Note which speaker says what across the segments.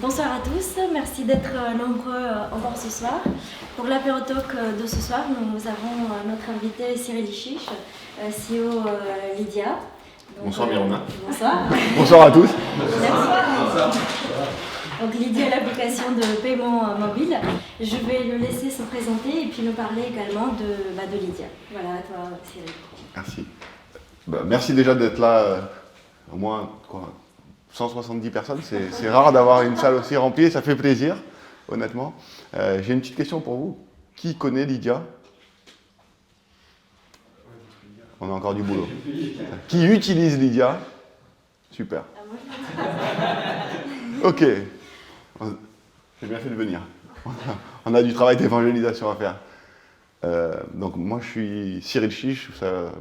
Speaker 1: Bonsoir à tous, merci d'être nombreux encore ce soir. Pour l'apéro talk de ce soir, nous avons notre invité Cyril Chiche, CEO Lydia.
Speaker 2: Donc, bonsoir Mirona.
Speaker 1: Bonsoir.
Speaker 3: Bonsoir à tous.
Speaker 1: Bonsoir. Donc Lydia est l'application de paiement mobile. Je vais le laisser se présenter et puis nous parler également de Lydia. Voilà, à toi Cyril.
Speaker 3: Merci. Merci déjà d'être là, au moins 170 personnes, c'est rare d'avoir une salle aussi remplie, ça fait plaisir, honnêtement. J'ai une petite question pour vous. Qui connaît Lydia? On a encore du boulot. Qui utilise Lydia? Super. Ok. J'ai bien fait de venir. On a du travail d'évangélisation à faire. Donc moi je suis Cyril Chiche,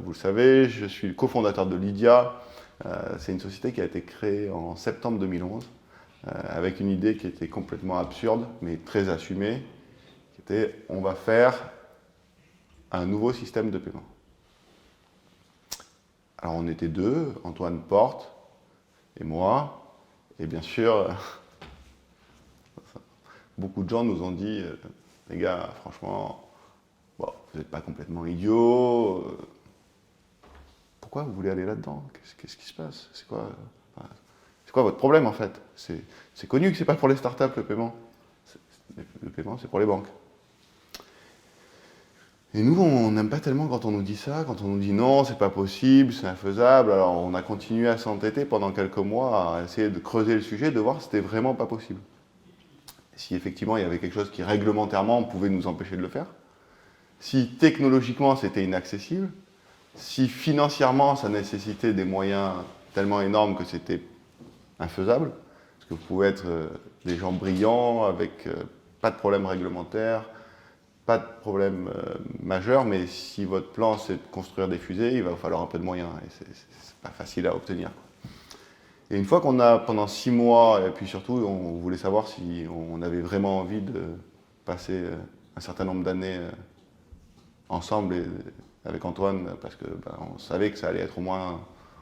Speaker 3: vous le savez, je suis le cofondateur de Lydia. C'est une société qui a été créée en septembre 2011 avec une idée qui était complètement absurde mais très assumée, qui était on va faire un nouveau système de paiement. Alors on était deux, Antoine Porte et moi, et bien sûr beaucoup de gens nous ont dit les gars franchement bon, vous n'êtes pas complètement idiots. Pourquoi vous voulez aller là-dedans? Qu'est-ce qui se passe? C'est quoi votre problème en fait? C'est connu que c'est pas pour les startups le paiement. Le paiement c'est pour les banques. Et nous on n'aime pas tellement quand on nous dit ça, quand on nous dit non, c'est pas possible, c'est infaisable. Alors on a continué à s'entêter pendant quelques mois à essayer de creuser le sujet, de voir si c'était vraiment pas possible. Si effectivement il y avait quelque chose qui réglementairement pouvait nous empêcher de le faire, si technologiquement c'était inaccessible, si financièrement ça nécessitait des moyens tellement énormes que c'était infaisable, parce que vous pouvez être des gens brillants avec pas de problème réglementaire, pas de problème majeur, mais si votre plan c'est de construire des fusées, il va falloir un peu de moyens et c'est pas facile à obtenir. Et une fois qu'on a pendant 6 mois, et puis surtout on voulait savoir si on avait vraiment envie de passer un certain nombre d'années ensemble et avec Antoine, parce que on savait que ça allait être au moins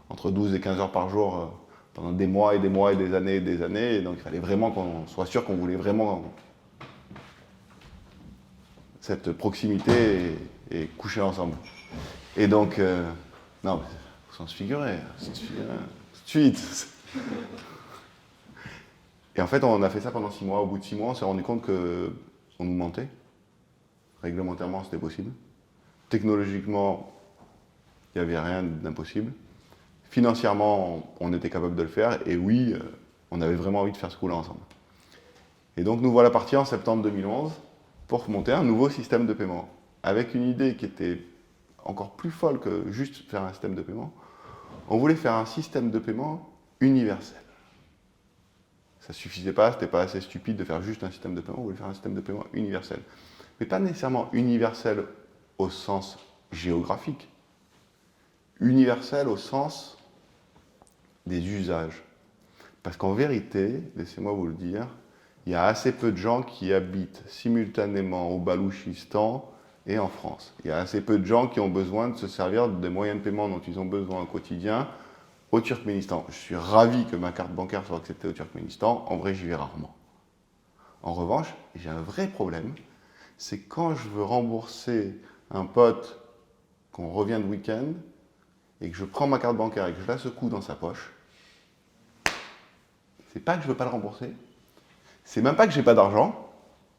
Speaker 3: entre 12 et 15 heures par jour pendant des mois et des mois et des années, et donc il fallait vraiment qu'on soit sûr qu'on voulait vraiment cette proximité et coucher ensemble. Et donc, non, mais faut s'en se figurer, tout de suite. Et en fait, on a fait ça pendant 6 mois. Au bout de 6 mois, on s'est rendu compte qu'on nous mentait. Réglementairement, c'était possible. Technologiquement, il n'y avait rien d'impossible. Financièrement, on était capable de le faire. Et oui, on avait vraiment envie de faire ce coup-là ensemble. Et donc, nous voilà partis en septembre 2011 pour monter un nouveau système de paiement. Avec une idée qui était encore plus folle que juste faire un système de paiement. On voulait faire un système de paiement universel. Ça ne suffisait pas, c'était pas assez stupide de faire juste un système de paiement. On voulait faire un système de paiement universel. Mais pas nécessairement universel au sens géographique, universel au sens des usages. Parce qu'en vérité, laissez-moi vous le dire, il y a assez peu de gens qui habitent simultanément au Balouchistan et en France. Il y a assez peu de gens qui ont besoin de se servir des moyens de paiement dont ils ont besoin au quotidien au Turkménistan. Je suis ravi que ma carte bancaire soit acceptée au Turkménistan, en vrai j'y vais rarement. En revanche, j'ai un vrai problème, c'est quand je veux rembourser un pote, qu'on revient de week-end, et que je prends ma carte bancaire et que je la secoue dans sa poche, c'est pas que je veux pas le rembourser, c'est même pas que j'ai pas d'argent,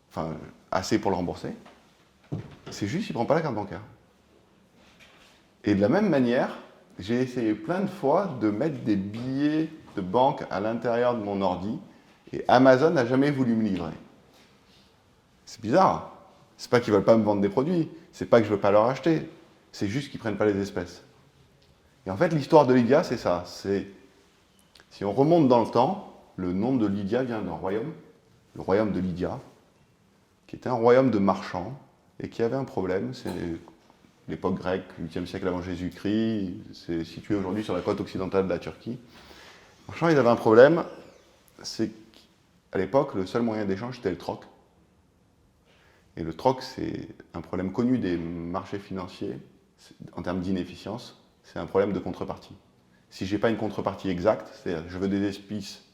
Speaker 3: enfin assez pour le rembourser, c'est juste qu'il prend pas la carte bancaire. Et de la même manière, j'ai essayé plein de fois de mettre des billets de banque à l'intérieur de mon ordi, et Amazon n'a jamais voulu me livrer. C'est bizarre. C'est pas qu'ils veulent pas me vendre des produits, c'est pas que je veux pas leur acheter, c'est juste qu'ils prennent pas les espèces. Et en fait, l'histoire de Lydia, c'est ça. C'est, si on remonte dans le temps, le nom de Lydia vient d'un royaume, le royaume de Lydia, qui était un royaume de marchands, et qui avait un problème, c'est l'époque grecque, 8e siècle avant Jésus-Christ, c'est situé aujourd'hui sur la côte occidentale de la Turquie. Les marchands, ils avaient un problème, c'est qu'à l'époque, le seul moyen d'échange, c'était le troc. Et le troc, c'est un problème connu des marchés financiers, en termes d'inefficience, c'est un problème de contrepartie. Si je n'ai pas une contrepartie exacte, c'est-à-dire je veux des épices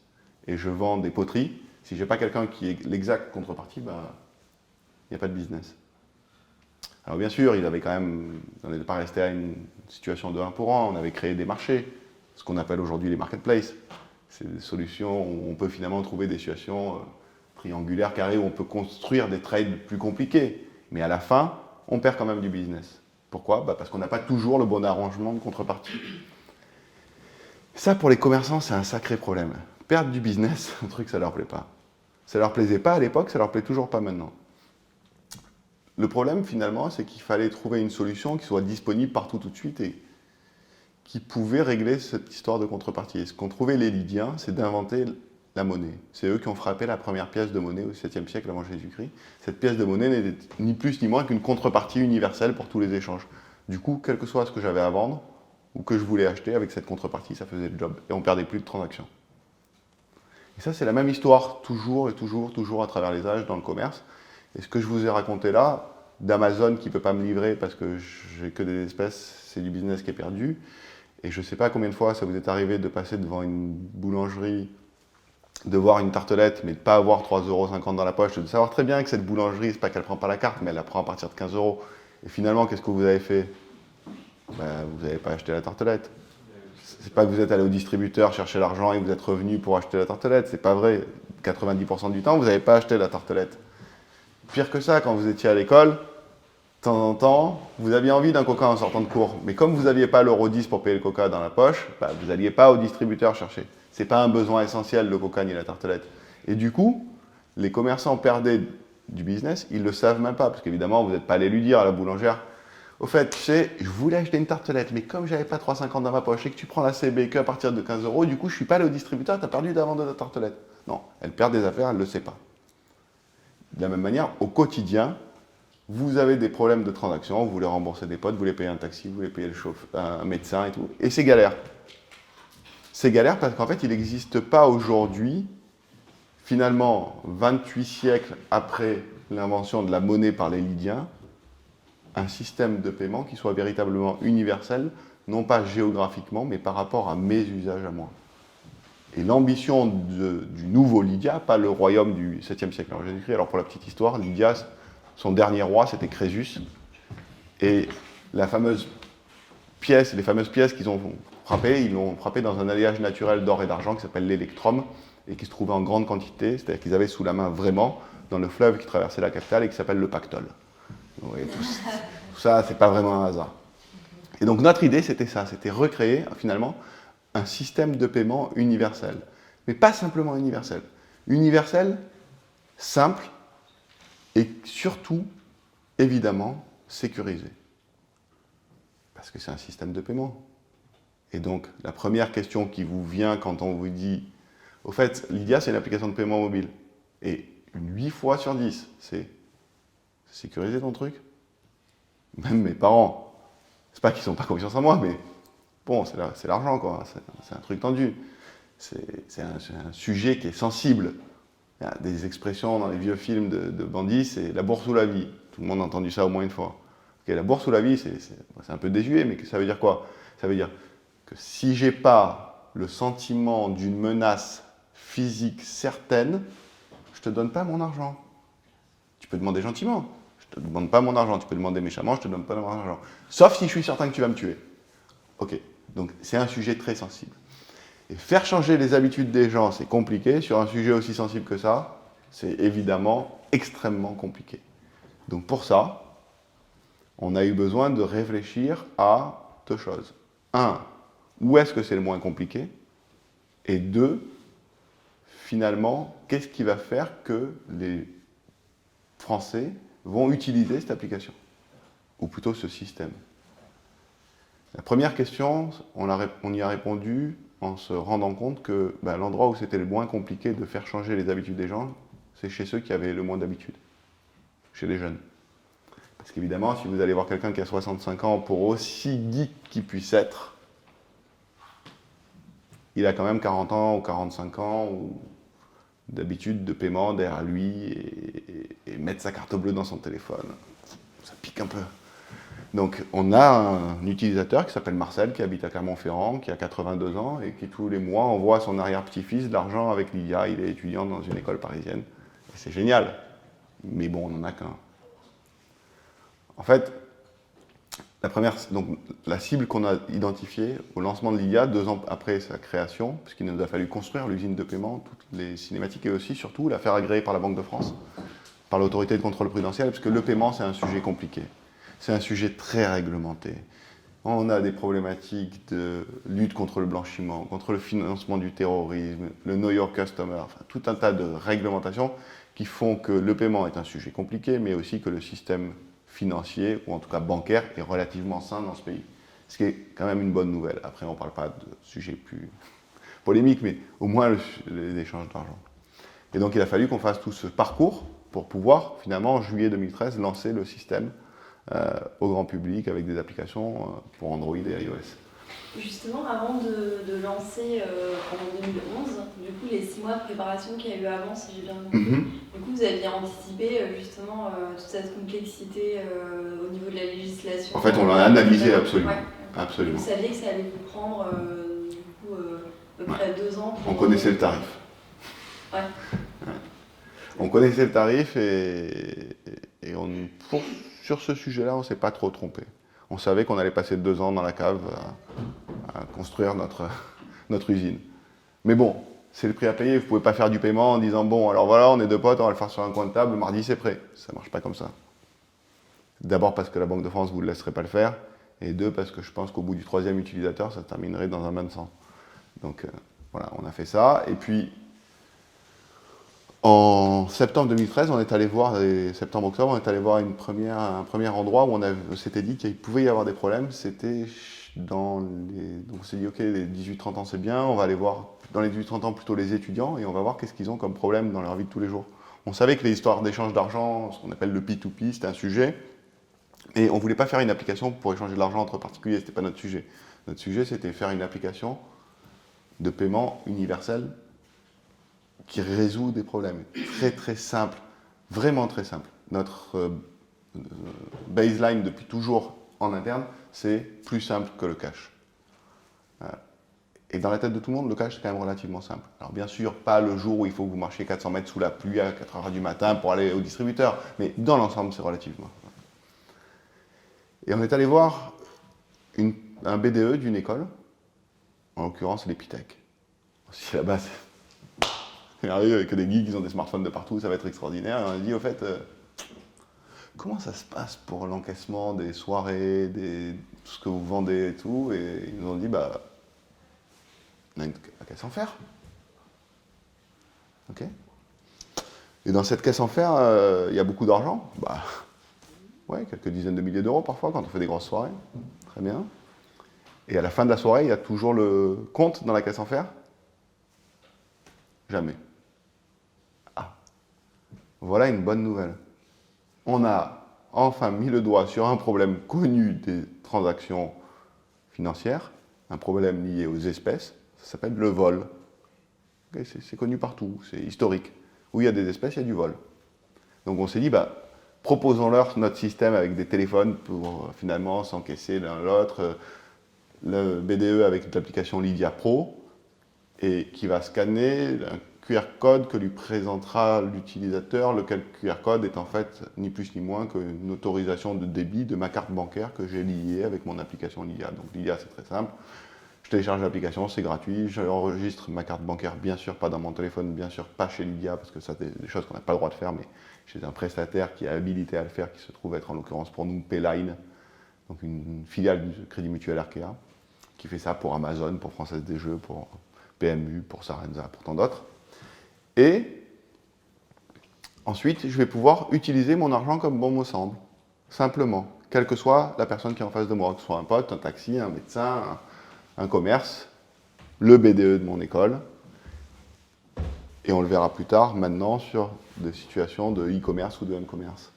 Speaker 3: et je vends des poteries, Si je n'ai pas quelqu'un qui est l'exacte contrepartie, il n'y a pas de business. Alors bien sûr, on n'est pas resté à une situation de 1 pour 1, on avait créé des marchés, ce qu'on appelle aujourd'hui les marketplaces. C'est des solutions où on peut finalement trouver des situations triangulaires, carrées, où on peut construire des trades plus compliqués. Mais à la fin, on perd quand même du business. Pourquoi? Parce qu'on n'a pas toujours le bon arrangement de contrepartie. Ça, pour les commerçants, c'est un sacré problème. Perdre du business, un truc, ça ne leur plaît pas. Ça ne leur plaisait pas à l'époque, ça ne leur plaît toujours pas maintenant. Le problème, finalement, c'est qu'il fallait trouver une solution qui soit disponible partout tout de suite et qui pouvait régler cette histoire de contrepartie. Et ce qu'ont trouvé les Lydiens, c'est d'inventer la monnaie. C'est eux qui ont frappé la première pièce de monnaie au 7e siècle avant Jésus-Christ. Cette pièce de monnaie n'était ni plus ni moins qu'une contrepartie universelle pour tous les échanges. Du coup, quel que soit ce que j'avais à vendre ou que je voulais acheter, avec cette contrepartie, ça faisait le job. Et on ne perdait plus de transactions. Et ça, c'est la même histoire, toujours et toujours, toujours à travers les âges dans le commerce. Et ce que je vous ai raconté là, d'Amazon qui ne peut pas me livrer parce que j'ai que des espèces, c'est du business qui est perdu. Et je ne sais pas combien de fois ça vous est arrivé de passer devant une boulangerie, de voir une tartelette, mais de ne pas avoir 3,50 € dans la poche, de savoir très bien que cette boulangerie, c'est pas qu'elle ne prend pas la carte, mais elle la prend à partir de 15 €. Et finalement, qu'est-ce que vous avez fait? Vous n'avez pas acheté la tartelette. C'est pas que vous êtes allé au distributeur chercher l'argent et vous êtes revenu pour acheter la tartelette. C'est pas vrai. 90% du temps, vous n'avez pas acheté la tartelette. Pire que ça, quand vous étiez à l'école, de temps en temps, vous aviez envie d'un coca en sortant de cours. Mais comme vous n'aviez pas l'euro 10 pour payer le coca dans la poche, vous n'alliez pas au distributeur chercher. Ce n'est pas un besoin essentiel, le coca ni la tartelette. Et du coup, les commerçants perdaient du business, ils ne le savent même pas. Parce qu'évidemment, vous n'êtes pas allé lui dire à la boulangère, au fait, tu sais, je voulais acheter une tartelette, mais comme j'avais pas 3,50 € dans ma poche et que tu prends la CB qu'à partir de 15 €, du coup, je suis pas allé au distributeur, tu as perdu d'avant de la tartelette. Non, elle perd des affaires, elle ne le sait pas. De la même manière, au quotidien, vous avez des problèmes de transaction, vous voulez rembourser des potes, vous voulez payer un taxi, vous voulez payer un médecin et tout, et c'est galère. C'est galère parce qu'en fait, il n'existe pas aujourd'hui, finalement, 28 siècles après l'invention de la monnaie par les Lydiens, un système de paiement qui soit véritablement universel, non pas géographiquement, mais par rapport à mes usages à moi. Et l'ambition du nouveau Lydia, pas le royaume du 7e siècle avant Jésus-Christ. Alors pour la petite histoire, Lydia, son dernier roi, c'était Crésus. Et les fameuses pièces qu'ils ont frappées, ils l'ont frappé dans un alliage naturel d'or et d'argent qui s'appelle l'électrum et qui se trouvait en grande quantité, c'est-à-dire qu'ils avaient sous la main vraiment dans le fleuve qui traversait la capitale et qui s'appelle le Pactole. Vous voyez, tout ça, c'est pas vraiment un hasard. Et donc notre idée, c'était ça, c'était recréer finalement un système de paiement universel. Mais pas simplement universel. Universel, simple et surtout, évidemment, sécurisé. Parce que c'est un système de paiement. Et donc, la première question qui vous vient quand on vous dit « Au fait, Lydia, c'est une application de paiement mobile. » Et 8 fois sur 10, c'est « Sécuriser ton truc ?» Même mes parents, c'est pas qu'ils n'ont pas confiance en moi, mais bon, c'est l'argent, quoi. C'est un truc tendu. C'est un sujet qui est sensible. Il y a des expressions dans les vieux films de bandits, c'est la bourse ou la vie. Tout le monde a entendu ça au moins une fois. Okay, la bourse ou la vie, c'est un peu désuet, mais ça veut dire quoi? Ça veut dire que si j'ai pas le sentiment d'une menace physique certaine, je te donne pas mon argent. Tu peux demander gentiment. Je te demande pas mon argent. Tu peux demander méchamment, je te donne pas mon argent. Sauf si je suis certain que tu vas me tuer. Ok, donc c'est un sujet très sensible. Et faire changer les habitudes des gens, c'est compliqué. Sur un sujet aussi sensible que ça, c'est évidemment extrêmement compliqué. Donc pour ça, on a eu besoin de réfléchir à deux choses. Un, où est-ce que c'est le moins compliqué? Et deux, finalement, qu'est-ce qui va faire que les Français vont utiliser cette application? Ou plutôt ce système. La première question, on y a répondu en se rendant compte que l'endroit où c'était le moins compliqué de faire changer les habitudes des gens, c'est chez ceux qui avaient le moins d'habitude, chez les jeunes. Parce qu'évidemment, si vous allez voir quelqu'un qui a 65 ans, pour aussi geek qu'il puisse être, il a quand même 40 ans ou 45 ans d'habitude de paiement derrière lui et mettre sa carte bleue dans son téléphone. Ça pique un peu. Donc on a un utilisateur qui s'appelle Marcel, qui habite à Clermont-Ferrand, qui a 82 ans et qui tous les mois envoie à son arrière-petit-fils de l'argent avec Lydia. Il est étudiant dans une école parisienne. Et c'est génial. Mais bon, on n'en a qu'un. En fait, la cible qu'on a identifiée au lancement de Lydia, 2 ans après sa création, puisqu'il nous a fallu construire l'usine de paiement, toutes les cinématiques et aussi, surtout, la faire agréer par la Banque de France, par l'autorité de contrôle prudentiel, parce que le paiement, c'est un sujet compliqué. C'est un sujet très réglementé. On a des problématiques de lutte contre le blanchiment, contre le financement du terrorisme, le Know Your Customer, enfin, tout un tas de réglementations qui font que le paiement est un sujet compliqué, mais aussi que le système financier, ou en tout cas bancaire, est relativement sain dans ce pays. Ce qui est quand même une bonne nouvelle. Après, on ne parle pas de sujets plus polémiques, mais au moins les échanges d'argent. Et donc, il a fallu qu'on fasse tout ce parcours pour pouvoir, finalement, en juillet 2013, lancer le système au grand public avec des applications pour Android et iOS.
Speaker 2: Justement, avant de lancer en 2011, du coup, les 6 mois de préparation qu'il y a eu avant, si j'ai bien compris, du coup, vous aviez anticipé justement toute cette complexité au niveau de la législation.
Speaker 3: En fait, on l'a analysé absolument.
Speaker 2: Ouais.
Speaker 3: Absolument.
Speaker 2: Vous saviez que ça allait vous prendre du coup à peu près 2 ans.
Speaker 3: On connaissait le tarif.
Speaker 2: Ouais.
Speaker 3: On connaissait le tarif sur ce sujet-là, on ne s'est pas trop trompé. On savait qu'on allait passer 2 ans dans la cave à construire notre usine. Mais bon, c'est le prix à payer. Vous ne pouvez pas faire du paiement en disant « Bon, alors voilà, on est 2 potes, on va le faire sur un coin de table, mardi c'est prêt ». Ça ne marche pas comme ça. D'abord parce que la Banque de France ne vous laisserait pas le faire, et 2 parce que je pense qu'au bout du 3e utilisateur, ça terminerait dans un bain de sang. Donc voilà, on a fait ça. Et puis, en septembre 2013, on est allé voir, septembre-octobre, on est allé voir un premier endroit où on s'était dit qu'il pouvait y avoir des problèmes. C'était donc on s'est dit, ok, les 18-30 ans c'est bien, on va aller voir dans les 18-30 ans plutôt les étudiants et on va voir qu'est-ce qu'ils ont comme problème dans leur vie de tous les jours. On savait que les histoires d'échange d'argent, ce qu'on appelle le P2P, c'était un sujet. Et on ne voulait pas faire une application pour échanger de l'argent entre particuliers, ce n'était pas notre sujet. Notre sujet, c'était faire une application de paiement universel qui résout des problèmes. Très très simple, vraiment très simple. Notre baseline depuis toujours en interne, c'est plus simple que le cash. Et dans la tête de tout le monde, le cash, c'est quand même relativement simple. Alors bien sûr, pas le jour où il faut que vous marchiez 400 mètres sous la pluie à 4 heures du matin pour aller au distributeur, mais dans l'ensemble, c'est relativement. Et on est allé voir un BDE d'une école, en l'occurrence l'Epitech. Si là-bas, c'est merveilleux, avec des geeks qui ont des smartphones de partout, ça va être extraordinaire. Et on a dit, au fait, comment ça se passe pour l'encaissement des soirées, tout ce que vous vendez et tout? Et ils nous ont dit, bah, on a une caisse en fer. Ok. Et dans cette caisse en fer, il y a beaucoup d'argent. Bah, ouais, quelques dizaines de milliers d'euros parfois quand on fait des grosses soirées. Très bien. Et à la fin de la soirée, il y a toujours le compte dans la caisse en fer? Jamais. Ah. Voilà une bonne nouvelle. On a enfin mis le doigt sur un problème connu des transactions financières, un problème lié aux espèces, ça s'appelle le vol. Okay, c'est connu partout, c'est historique. Où il y a des espèces, il y a du vol. Donc on s'est dit, bah, proposons-leur notre système avec des téléphones pour finalement s'encaisser l'un l'autre, le BDE avec l'application Lydia Pro, et qui va scanner un QR code que lui présentera l'utilisateur, lequel QR code est en fait ni plus ni moins qu'une autorisation de débit de ma carte bancaire que j'ai liée avec mon application Lydia. Donc Lydia, c'est très simple. Je télécharge l'application, c'est gratuit. J'enregistre ma carte bancaire, bien sûr, pas dans mon téléphone, bien sûr, pas chez Lydia, parce que ça, c'est des choses qu'on n'a pas le droit de faire, mais chez un prestataire qui est habilité à le faire, qui se trouve être en l'occurrence pour nous Payline, donc une filiale du Crédit Mutuel Arkea, qui fait ça pour Amazon, pour Française des Jeux, pour PMU, pour Sarenza, pour tant d'autres. Et ensuite, je vais pouvoir utiliser mon argent comme bon me semble, simplement, quelle que soit la personne qui est en face de moi, que ce soit un pote, un taxi, un médecin, un commerce, le BDE de mon école, et on le verra plus tard, maintenant, sur des situations de e-commerce ou de m-commerce.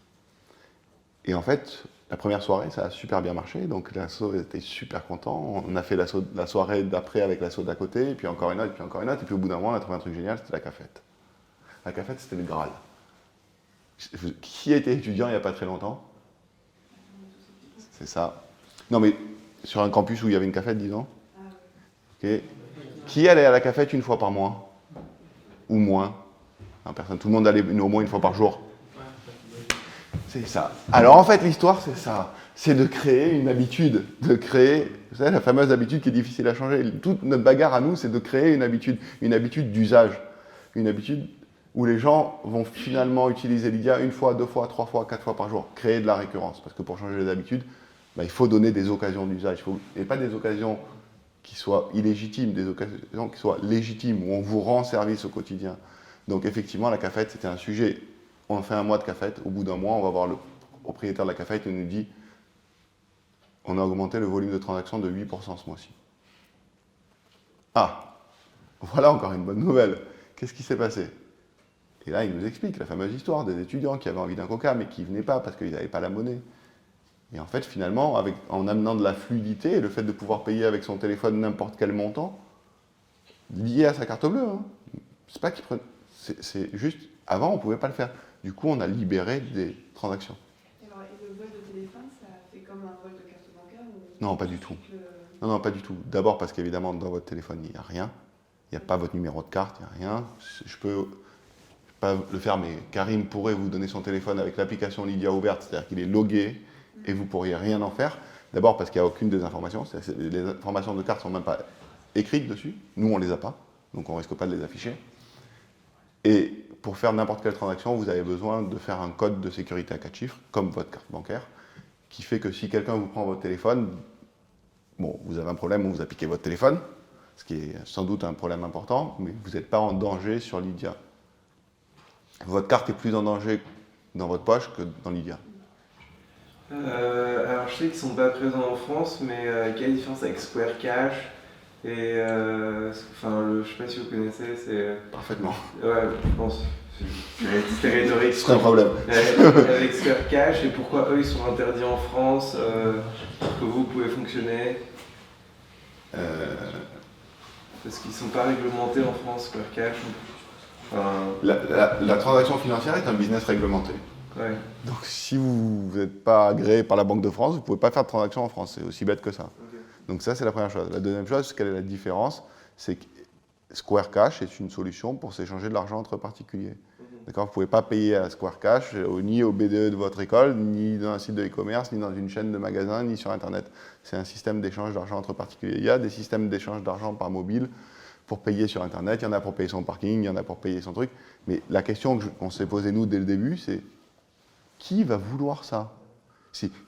Speaker 3: Et en fait, la première soirée, ça a super bien marché, donc l'asso était super content. On a fait la soirée d'après avec l'asso d'à côté, et puis encore une autre, et puis au bout d'un moment, on a trouvé un truc génial, c'était la cafette. La cafette, c'était le Graal. Qui a été étudiant il n'y a pas très longtemps? C'est ça. Non, mais sur un campus où il y avait une cafette, disons. Ok. Qui allait à la cafette une fois par mois? Ou moins? Non, personne. Tout le monde allait au moins une fois par jour. C'est ça. Alors en fait, l'histoire, c'est ça. C'est de créer une habitude. De créer, vous savez, la fameuse habitude qui est difficile à changer. Toute notre bagarre à nous, c'est de créer une habitude d'usage. Une habitude où les gens vont finalement utiliser Lydia une fois, 2 fois, 3 fois, 4 fois par jour. Créer de la récurrence. Parce que pour changer les habitudes, il faut donner des occasions d'usage. Et pas des occasions qui soient illégitimes, des occasions qui soient légitimes, où on vous rend service au quotidien. Donc effectivement, la cafette, c'était un sujet. On fait un mois de cafette. Au bout d'un mois, on va voir le propriétaire de la cafette et nous dit on a augmenté le volume de transactions de 8% ce mois-ci. Ah, voilà encore une bonne nouvelle. Qu'est-ce qui s'est passé? Et là, il nous explique la fameuse histoire des étudiants qui avaient envie d'un coca, mais qui ne venaient pas parce qu'ils n'avaient pas la monnaie. Et en fait, finalement, en amenant de la fluidité, le fait de pouvoir payer avec son téléphone n'importe quel montant, lié à sa carte bleue, hein. C'est pas qu'il prenne. C'est juste, avant, on ne pouvait pas le faire. Du coup, on a libéré des transactions.
Speaker 2: Et le vol de téléphone, ça fait comme un vol de carte bancaire ou...
Speaker 3: Non, pas du tout. Non, pas du tout. D'abord parce qu'évidemment, dans votre téléphone, il n'y a rien. Il n'y a pas votre numéro de carte, il n'y a rien. Je peux pas le faire, mais Karim pourrait vous donner son téléphone avec l'application Lydia ouverte, c'est-à-dire qu'il est logué et vous ne pourriez rien en faire. D'abord parce qu'il n'y a aucune des informations. Les informations de carte ne sont même pas écrites dessus. Nous, on ne les a pas, donc on ne risque pas de les afficher. Et pour faire n'importe quelle transaction, vous avez besoin de faire un code de sécurité à 4 chiffres, comme votre carte bancaire, qui fait que si quelqu'un vous prend votre téléphone, bon, vous avez un problème, on vous a piqué votre téléphone, ce qui est sans doute un problème important, mais vous n'êtes pas en danger sur Lydia. Votre carte est plus en danger dans votre poche que dans Lydia.
Speaker 4: Alors je sais qu'ils ne sont pas présents en France, mais quelle est la différence avec Square Cash et je sais pas si vous connaissez, c'est...
Speaker 3: Parfaitement.
Speaker 4: Ouais, je pense. C'est rhétorique.
Speaker 3: C'est un problème.
Speaker 4: Avec Square Cash, et pourquoi eux ils sont interdits en France, que vous pouvez fonctionner parce qu'ils ne sont pas réglementés en France, Square Cash.
Speaker 3: La transaction financière est un business réglementé.
Speaker 4: Ouais.
Speaker 3: Donc si vous n'êtes pas agréé par la Banque de France, vous ne pouvez pas faire de transaction en France. C'est aussi bête que ça.
Speaker 4: Okay.
Speaker 3: Donc ça, c'est la première chose. La deuxième chose, quelle est la différence? C'est que Square Cash est une solution pour s'échanger de l'argent entre particuliers. D'accord, vous ne pouvez pas payer à Square Cash ni au BDE de votre école, ni dans un site de e-commerce, ni dans une chaîne de magasins, ni sur Internet. C'est un système d'échange d'argent entre particuliers. Il y a des systèmes d'échange d'argent par mobile pour payer sur Internet. Il y en a pour payer son parking, il y en a pour payer son truc. Mais la question qu'on s'est posée, nous, dès le début, c'est qui va vouloir ça?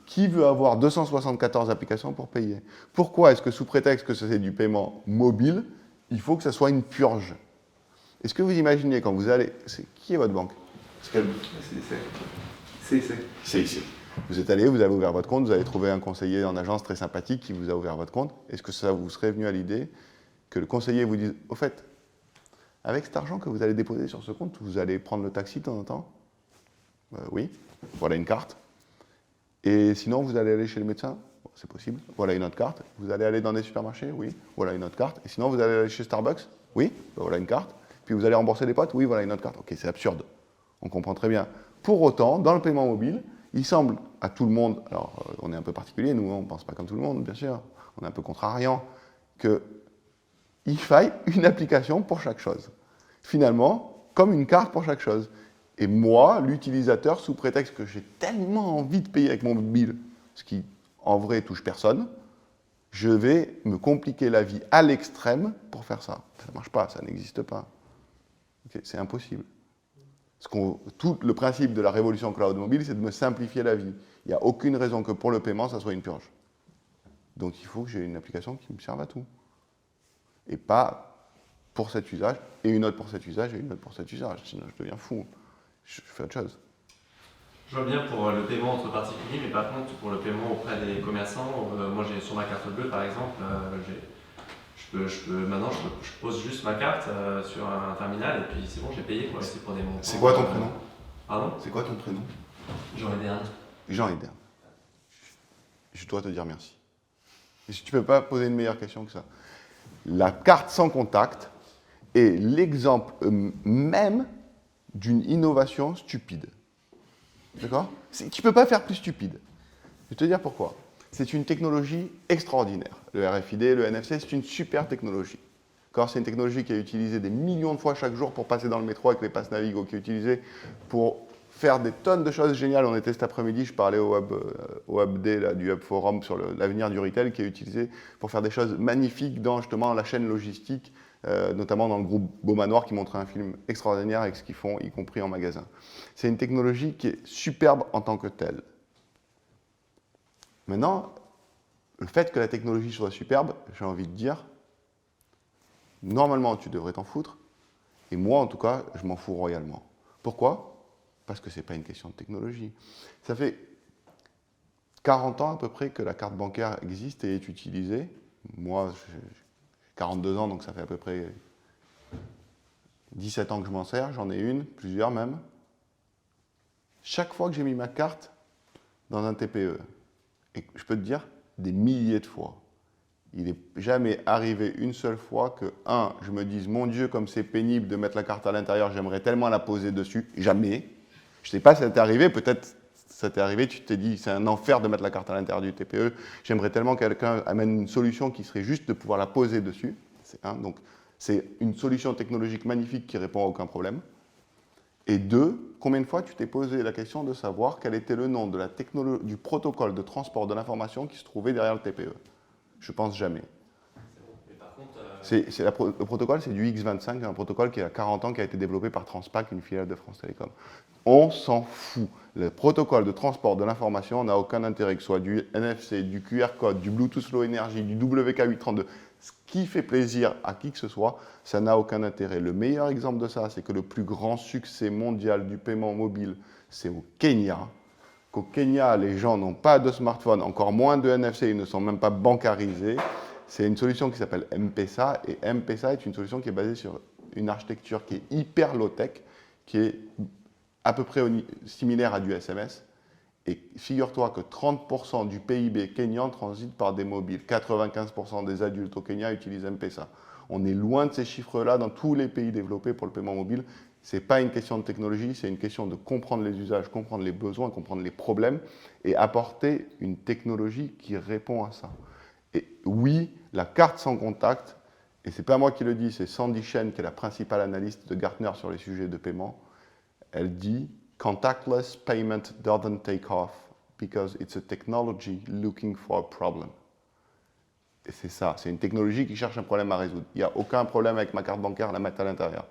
Speaker 3: Qui veut avoir 274 applications pour payer? Pourquoi est-ce que sous prétexte que c'est du paiement mobile, il faut que ça soit une purge? Est-ce que vous imaginez quand vous allez... Qui est votre banque? C'est. Vous êtes allé, vous avez ouvert votre compte, vous avez trouvé un conseiller en agence très sympathique qui vous a ouvert votre compte. Est-ce que ça vous serait venu à l'idée que le conseiller vous dise, au fait, avec cet argent que vous allez déposer sur ce compte, vous allez prendre le taxi de temps en temps? Oui, voilà une carte. Et sinon, vous allez aller chez le médecin? C'est possible. Voilà une autre carte. Vous allez aller dans des supermarchés? Oui, voilà une autre carte. Et sinon, vous allez aller chez Starbucks? Oui, voilà une carte. Puis vous allez rembourser des potes? Oui, voilà une autre carte. Ok, c'est absurde. On comprend très bien. Pour autant, dans le paiement mobile, il semble à tout le monde, alors on est un peu particulier, nous on ne pense pas comme tout le monde, bien sûr, on est un peu contrariant, qu'il faille une application pour chaque chose. Finalement, comme une carte pour chaque chose. Et moi, l'utilisateur, sous prétexte que j'ai tellement envie de payer avec mon mobile, ce qui en vrai touche personne, je vais me compliquer la vie à l'extrême pour faire ça. Ça ne marche pas, ça n'existe pas. Okay, c'est impossible. Tout le principe de la révolution cloud mobile, c'est de me simplifier la vie. Il n'y a aucune raison que pour le paiement, ça soit une purge. Donc il faut que j'ai une application qui me serve à tout. Et pas pour cet usage, et une autre pour cet usage, et une autre pour cet usage. Sinon je deviens fou. Je fais autre chose.
Speaker 5: Je vois bien pour le paiement entre particuliers, mais par contre pour le paiement auprès des commerçants, moi j'ai sur ma carte bleue par exemple, je pose juste ma carte sur un terminal et puis c'est bon, j'ai payé quoi. C'est pour des montants.
Speaker 3: C'est quoi ton prénom?
Speaker 5: Pardon?
Speaker 3: C'est quoi ton prénom?
Speaker 5: Jean Ederne.
Speaker 3: Jean Ederne. Je dois te dire merci. Et si tu ne peux pas poser une meilleure question que ça. La carte sans contact est l'exemple même d'une innovation stupide. D'accord? Tu ne peux pas faire plus stupide. Je vais te dire pourquoi. c'est une technologie extraordinaire. Le RFID, le NFC, c'est une super technologie. C'est une technologie qui est utilisée des millions de fois chaque jour pour passer dans le métro avec les passes Navigo, qui est utilisée pour faire des tonnes de choses géniales. On était cet après-midi, je parlais au Hub Day, là, du Hub Forum sur l'avenir du retail, qui est utilisé pour faire des choses magnifiques dans justement la chaîne logistique, notamment dans le groupe Beaumanoir qui montrait un film extraordinaire avec ce qu'ils font, y compris en magasin. C'est une technologie qui est superbe en tant que telle. Maintenant, le fait que la technologie soit superbe, j'ai envie de dire, normalement tu devrais t'en foutre, et moi en tout cas, je m'en fous royalement. Pourquoi ? Parce que ce n'est pas une question de technologie. Ça fait 40 ans à peu près que la carte bancaire existe et est utilisée. Moi, j'ai 42 ans, donc ça fait à peu près 17 ans que je m'en sers. J'en ai une, plusieurs même. Chaque fois que j'ai mis ma carte dans un TPE, et je peux te dire des milliers de fois, il n'est jamais arrivé une seule fois que, je me dise, mon Dieu, comme c'est pénible de mettre la carte à l'intérieur, j'aimerais tellement la poser dessus. Jamais. Je ne sais pas si ça t'est arrivé, peut-être ça t'est arrivé, tu t'es dit, c'est un enfer de mettre la carte à l'intérieur du TPE. J'aimerais tellement que quelqu'un amène une solution qui serait juste de pouvoir la poser dessus. Donc, c'est une solution technologique magnifique qui répond à aucun problème. Et 2, combien de fois tu t'es posé la question de savoir quel était le nom de du protocole de transport de l'information qui se trouvait derrière le TPE? Je pense jamais.
Speaker 5: Mais par contre,
Speaker 3: le protocole, c'est du X25, un protocole qui a 40 ans, qui a été développé par Transpac, une filiale de France Télécom. On s'en fout. Le protocole de transport de l'information n'a aucun intérêt, que ce soit du NFC, du QR code, du Bluetooth Low Energy, du WK832. Ce qui fait plaisir à qui que ce soit, ça n'a aucun intérêt. Le meilleur exemple de ça, c'est que le plus grand succès mondial du paiement mobile, c'est au Kenya. Qu'au Kenya, les gens n'ont pas de smartphone, encore moins de NFC, ils ne sont même pas bancarisés. C'est une solution qui s'appelle M-Pesa, et M-Pesa est une solution qui est basée sur une architecture qui est hyper low-tech, qui est à peu près similaire à du SMS. Et figure-toi que 30% du PIB kényan transite par des mobiles. 95% des adultes au Kenya utilisent M-Pesa. On est loin de ces chiffres-là dans tous les pays développés pour le paiement mobile. Ce n'est pas une question de technologie, c'est une question de comprendre les usages, comprendre les besoins, comprendre les problèmes et apporter une technologie qui répond à ça. Et oui, la carte sans contact, et ce n'est pas moi qui le dis, c'est Sandy Shen qui est la principale analyste de Gartner sur les sujets de paiement, elle dit « Contactless payment doesn't take off because it's a technology looking for a problem ». Et c'est ça, c'est une technologie qui cherche un problème à résoudre. Il n'y a aucun problème avec ma carte bancaire à la mettre à l'intérieur.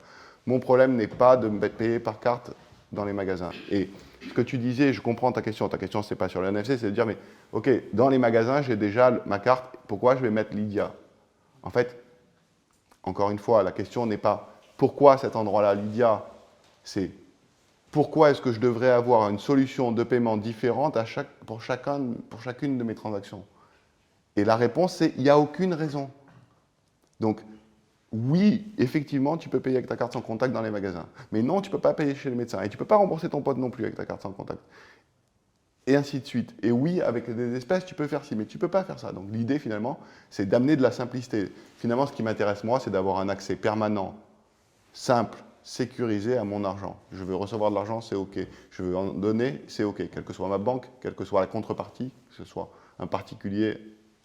Speaker 3: Mon problème n'est pas de me payer par carte dans les magasins. Et ce que tu disais, je comprends ta question ce n'est pas sur le NFC, c'est de dire, mais ok, dans les magasins, j'ai déjà ma carte, pourquoi je vais mettre Lydia? En fait, encore une fois, la question n'est pas pourquoi cet endroit-là, Lydia, c'est pourquoi est-ce que je devrais avoir une solution de paiement différente pour chacune de mes transactions? Et la réponse, c'est il n'y a aucune raison. Donc, oui, effectivement, tu peux payer avec ta carte sans contact dans les magasins. Mais non, tu ne peux pas payer chez le médecin. Et tu ne peux pas rembourser ton pote non plus avec ta carte sans contact. Et ainsi de suite. Et oui, avec des espèces, tu peux faire ci, mais tu ne peux pas faire ça. Donc l'idée, finalement, c'est d'amener de la simplicité. Finalement, ce qui m'intéresse, moi, c'est d'avoir un accès permanent, simple, sécurisé à mon argent. Je veux recevoir de l'argent, c'est OK. Je veux en donner, c'est OK. Quelle que soit ma banque, quelle que soit la contrepartie, que ce soit un particulier,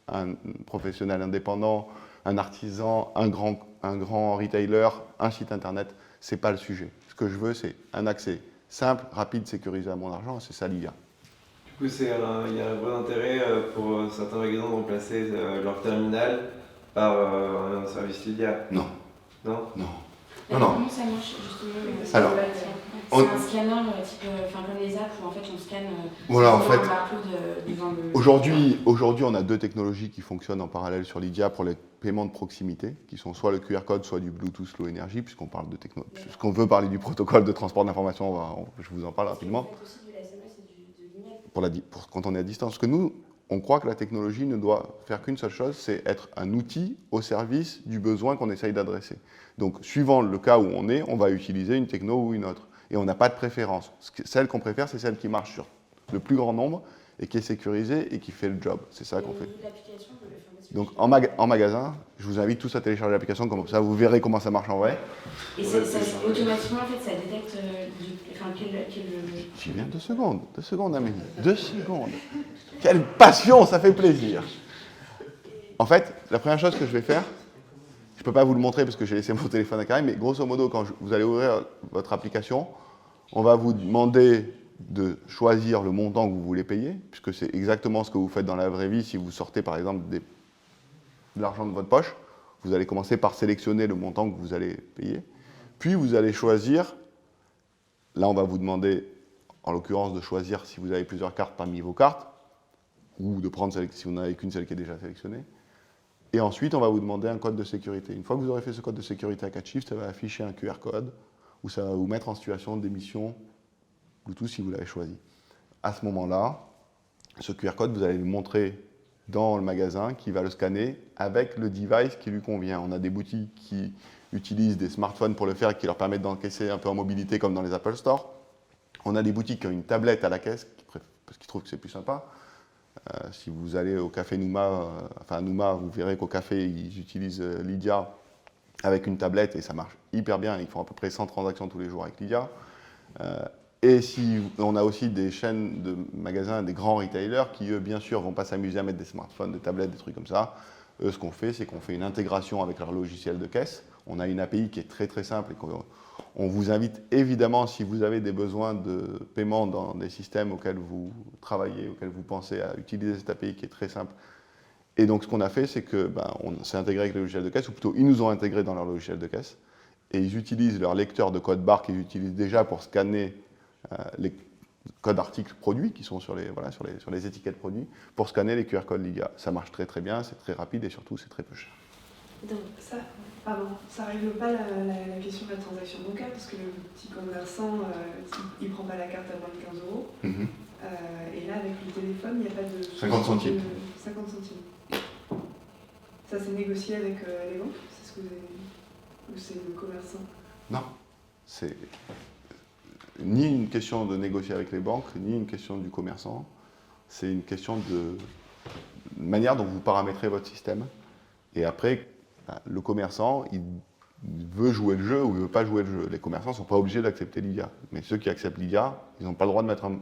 Speaker 3: un professionnel indépendant, un artisan, un grand retailer, un site internet, ce n'est pas le sujet. Ce que je veux, c'est un accès simple, rapide, sécurisé à mon argent, c'est ça l'IA.
Speaker 4: Du coup, il y a un vrai intérêt pour certains magasins de remplacer leur terminal par un service Lydia.
Speaker 3: Non.
Speaker 4: Non.
Speaker 3: Non.
Speaker 6: Non,
Speaker 3: non.
Speaker 6: Comment ça marche justement?
Speaker 3: Alors,
Speaker 6: c'est un scanner type, comme les apps où en fait on scanne
Speaker 3: voilà, en fait,
Speaker 6: devant le...
Speaker 3: Aujourd'hui, on a deux technologies qui fonctionnent en parallèle sur Lydia pour les paiements de proximité, qui sont soit le QR code, soit du Bluetooth Low Energy, puisqu'on parle de puisqu'on veut parler du protocole de transport d'information, je vous en parle rapidement.
Speaker 6: Vous faites aussi du SMS et de l'email.
Speaker 3: Quand on est à distance. Parce que nous, on croit que la technologie ne doit faire qu'une seule chose, c'est être un outil au service du besoin qu'on essaye d'adresser. Donc, suivant le cas où on va utiliser une techno ou une autre. Et on n'a pas de préférence. Celle qu'on préfère, c'est celle qui marche sur le plus grand nombre et qui est sécurisé et qui fait le job. C'est ça qu'on fait.
Speaker 6: L'application, je vais faire
Speaker 3: Donc en magasin, je vous invite tous à télécharger l'application, comme ça vous verrez comment ça marche en vrai.
Speaker 6: Et ça, automatiquement, en fait, ça détecte quel...
Speaker 3: J'y viens 2 secondes Amélie, 2 secondes. Quelle passion, ça fait plaisir. En fait, la première chose que je vais faire, je ne peux pas vous le montrer parce que j'ai laissé mon téléphone à Karim, mais grosso modo, quand vous allez ouvrir votre application, on va vous demander de choisir le montant que vous voulez payer, puisque c'est exactement ce que vous faites dans la vraie vie. Si vous sortez par exemple de l'argent de votre poche, vous allez commencer par sélectionner le montant que vous allez payer. Puis vous allez choisir, là on va vous demander en l'occurrence de choisir si vous avez plusieurs cartes parmi vos cartes, ou de prendre celle, si vous n'en avez qu'une, celle qui est déjà sélectionnée. Et ensuite on va vous demander un code de sécurité. Une fois que vous aurez fait ce code de sécurité à 4 chiffres, ça va afficher un QR code, ou ça va vous mettre en situation d'émission Bluetooth si vous l'avez choisi. À ce moment-là, ce QR code, vous allez le montrer dans le magasin qui va le scanner avec le device qui lui convient. On a des boutiques qui utilisent des smartphones pour le faire et qui leur permettent d'encaisser un peu en mobilité comme dans les Apple Store. On a des boutiques qui ont une tablette à la caisse parce qu'ils trouvent que c'est plus sympa. Si vous allez au café Nouma, à Nouma, vous verrez qu'au café, ils utilisent Lydia avec une tablette et ça marche hyper bien. Ils font à peu près 100 transactions tous les jours avec Lydia. Et si on a aussi des chaînes de magasins, des grands retailers qui, eux, bien sûr, ne vont pas s'amuser à mettre des smartphones, des tablettes, des trucs comme ça. Eux, ce qu'on fait, c'est qu'on fait une intégration avec leur logiciel de caisse. On a une API qui est très très simple et on vous invite évidemment, si vous avez des besoins de paiement dans des systèmes auxquels vous travaillez, auxquels vous pensez, à utiliser cette API qui est très simple. Et donc, ce qu'on a fait, c'est qu'on s'est intégré avec le logiciel de caisse, ou plutôt, ils nous ont intégré dans leur logiciel de caisse. Et ils utilisent leur lecteur de code barre qu'ils utilisent déjà pour scanner les codes articles produits qui sont sur les étiquettes produits pour scanner les QR codes Lydia. Ça marche très très bien, c'est très rapide et surtout c'est très peu cher.
Speaker 7: Donc ça ne règle pas la question de la transaction bancaire parce que le petit commerçant, il ne prend pas la carte à moins de 15 euros. Et là, avec le téléphone, il n'y a pas de...
Speaker 3: 50 centimes.
Speaker 7: 50 centimes. Ça, c'est négocié avec les banques? C'est ce que vous avez dit? Ou c'est le commerçant?
Speaker 3: Non, c'est ni une question de négocier avec les banques, ni une question du commerçant. C'est une question de manière dont vous paramétrez votre système. Et après, le commerçant, il veut jouer le jeu ou il ne veut pas jouer le jeu. Les commerçants ne sont pas obligés d'accepter Lydia. Mais ceux qui acceptent Lydia, ils n'ont pas le droit de mettre un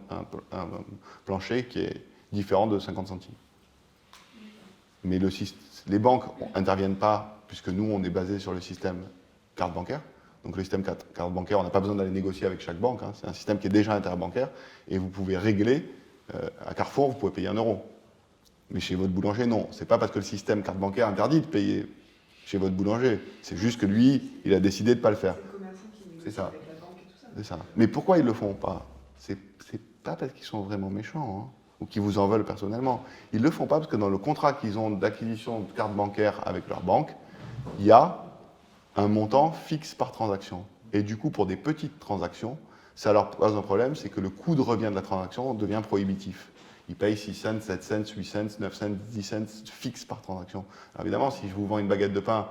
Speaker 3: plancher qui est différent de 50 centimes. Mais les banques n'interviennent pas, puisque nous, on est basé sur le système carte bancaire. Donc le système carte bancaire, on n'a pas besoin d'aller négocier avec chaque banque. C'est un système qui est déjà interbancaire. Et vous pouvez régler, à Carrefour, vous pouvez payer 1 euro. Mais chez votre boulanger, non. Ce n'est pas parce que le système carte bancaire interdit de payer chez votre boulanger. C'est juste que lui, il a décidé de ne pas le faire.
Speaker 7: C'est le commerçant qui négocie
Speaker 3: C'est ça.
Speaker 7: avec la banque et tout ça.
Speaker 3: C'est ça. Mais pourquoi ils ne le font pas? C'est pas parce qu'ils sont vraiment méchants, ou qu'ils vous en veulent personnellement. Ils ne le font pas parce que dans le contrat qu'ils ont d'acquisition de carte bancaire avec leur banque, il y a un montant fixe par transaction. Et du coup, pour des petites transactions, ça leur pose un problème, c'est que le coût de revient de la transaction devient prohibitif. Ils payent 6 cents, 7 cents, 8 cents, 9 cents, 10 cents fixe par transaction. Alors évidemment, si je vous vends une baguette de pain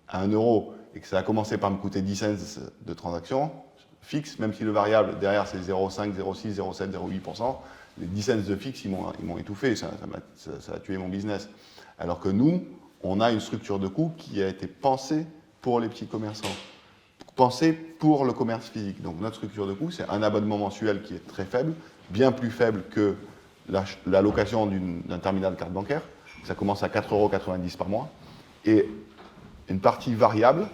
Speaker 3: à 1 euro et que ça a commencé par me coûter 10 cents de transaction, fixe, même si le variable derrière c'est 0,5, 0,6, 0,7, 0,8%, les 10 cents de fixe, ils m'ont étouffé, ça a tué mon business. Alors que nous, on a une structure de coût qui a été pensée pour les petits commerçants, pensée pour le commerce physique. Donc notre structure de coût, c'est un abonnement mensuel qui est très faible, bien plus faible que la location d'un terminal carte bancaire. Ça commence à 4,90 € par mois. Et une partie variable,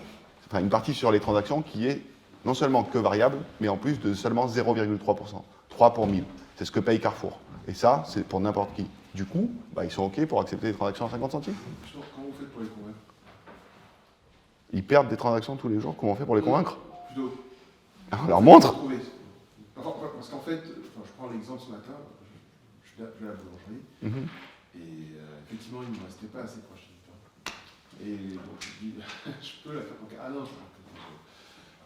Speaker 3: enfin une partie sur les transactions qui est non seulement que variable, mais en plus de seulement 0,3%. 3 pour 1000. C'est ce que paye Carrefour. Et ça, c'est pour n'importe qui. Du coup, ils sont OK pour accepter des transactions à 50 centimes.
Speaker 8: Comment vous faites pour les convaincre?
Speaker 3: Ils perdent des transactions tous les jours. Comment on fait pour les convaincre?
Speaker 8: Plutôt.
Speaker 3: On leur montre.
Speaker 8: Parce qu'en fait, je prends l'exemple ce matin, je vais à la boulangerie, et effectivement, il ne me restait pas assez proche du pain. Et donc, je dis, je peux la faire bancaire? Ah non,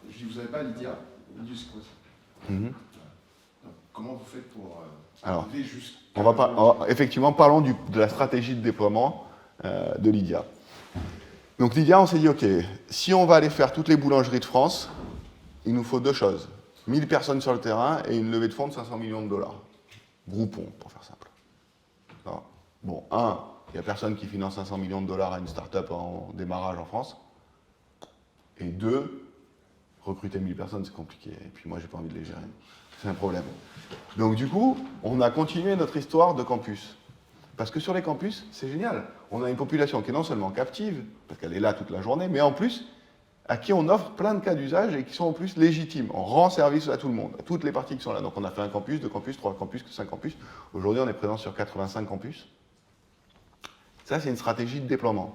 Speaker 8: je dis, vous n'avez pas Lydia? Lydia, c'est quoi ça? Donc, comment vous faites pour arriver jusqu'à...
Speaker 3: Effectivement, parlons de la stratégie de déploiement de Lydia. Donc Lydia, on s'est dit, OK, si on va aller faire toutes les boulangeries de France, il nous faut 2 choses. 1000 personnes sur le terrain et une levée de fonds de 500 millions de dollars. Groupon, pour faire simple. Bon, un, il n'y a personne qui finance 500 millions de dollars à une start-up en démarrage en France. Et deux, recruter 1000 personnes, c'est compliqué. Et puis moi, j'ai pas envie de les gérer. C'est un problème. Donc du coup, on a continué notre histoire de campus. Parce que sur les campus, c'est génial. On a une population qui est non seulement captive, parce qu'elle est là toute la journée, mais en plus, à qui on offre plein de cas d'usage et qui sont en plus légitimes. On rend service à tout le monde, à toutes les parties qui sont là. Donc on a fait un campus, 2 campus, 3 campus, 5 campus. Aujourd'hui, on est présent sur 85 campus. Ça, c'est une stratégie de déploiement.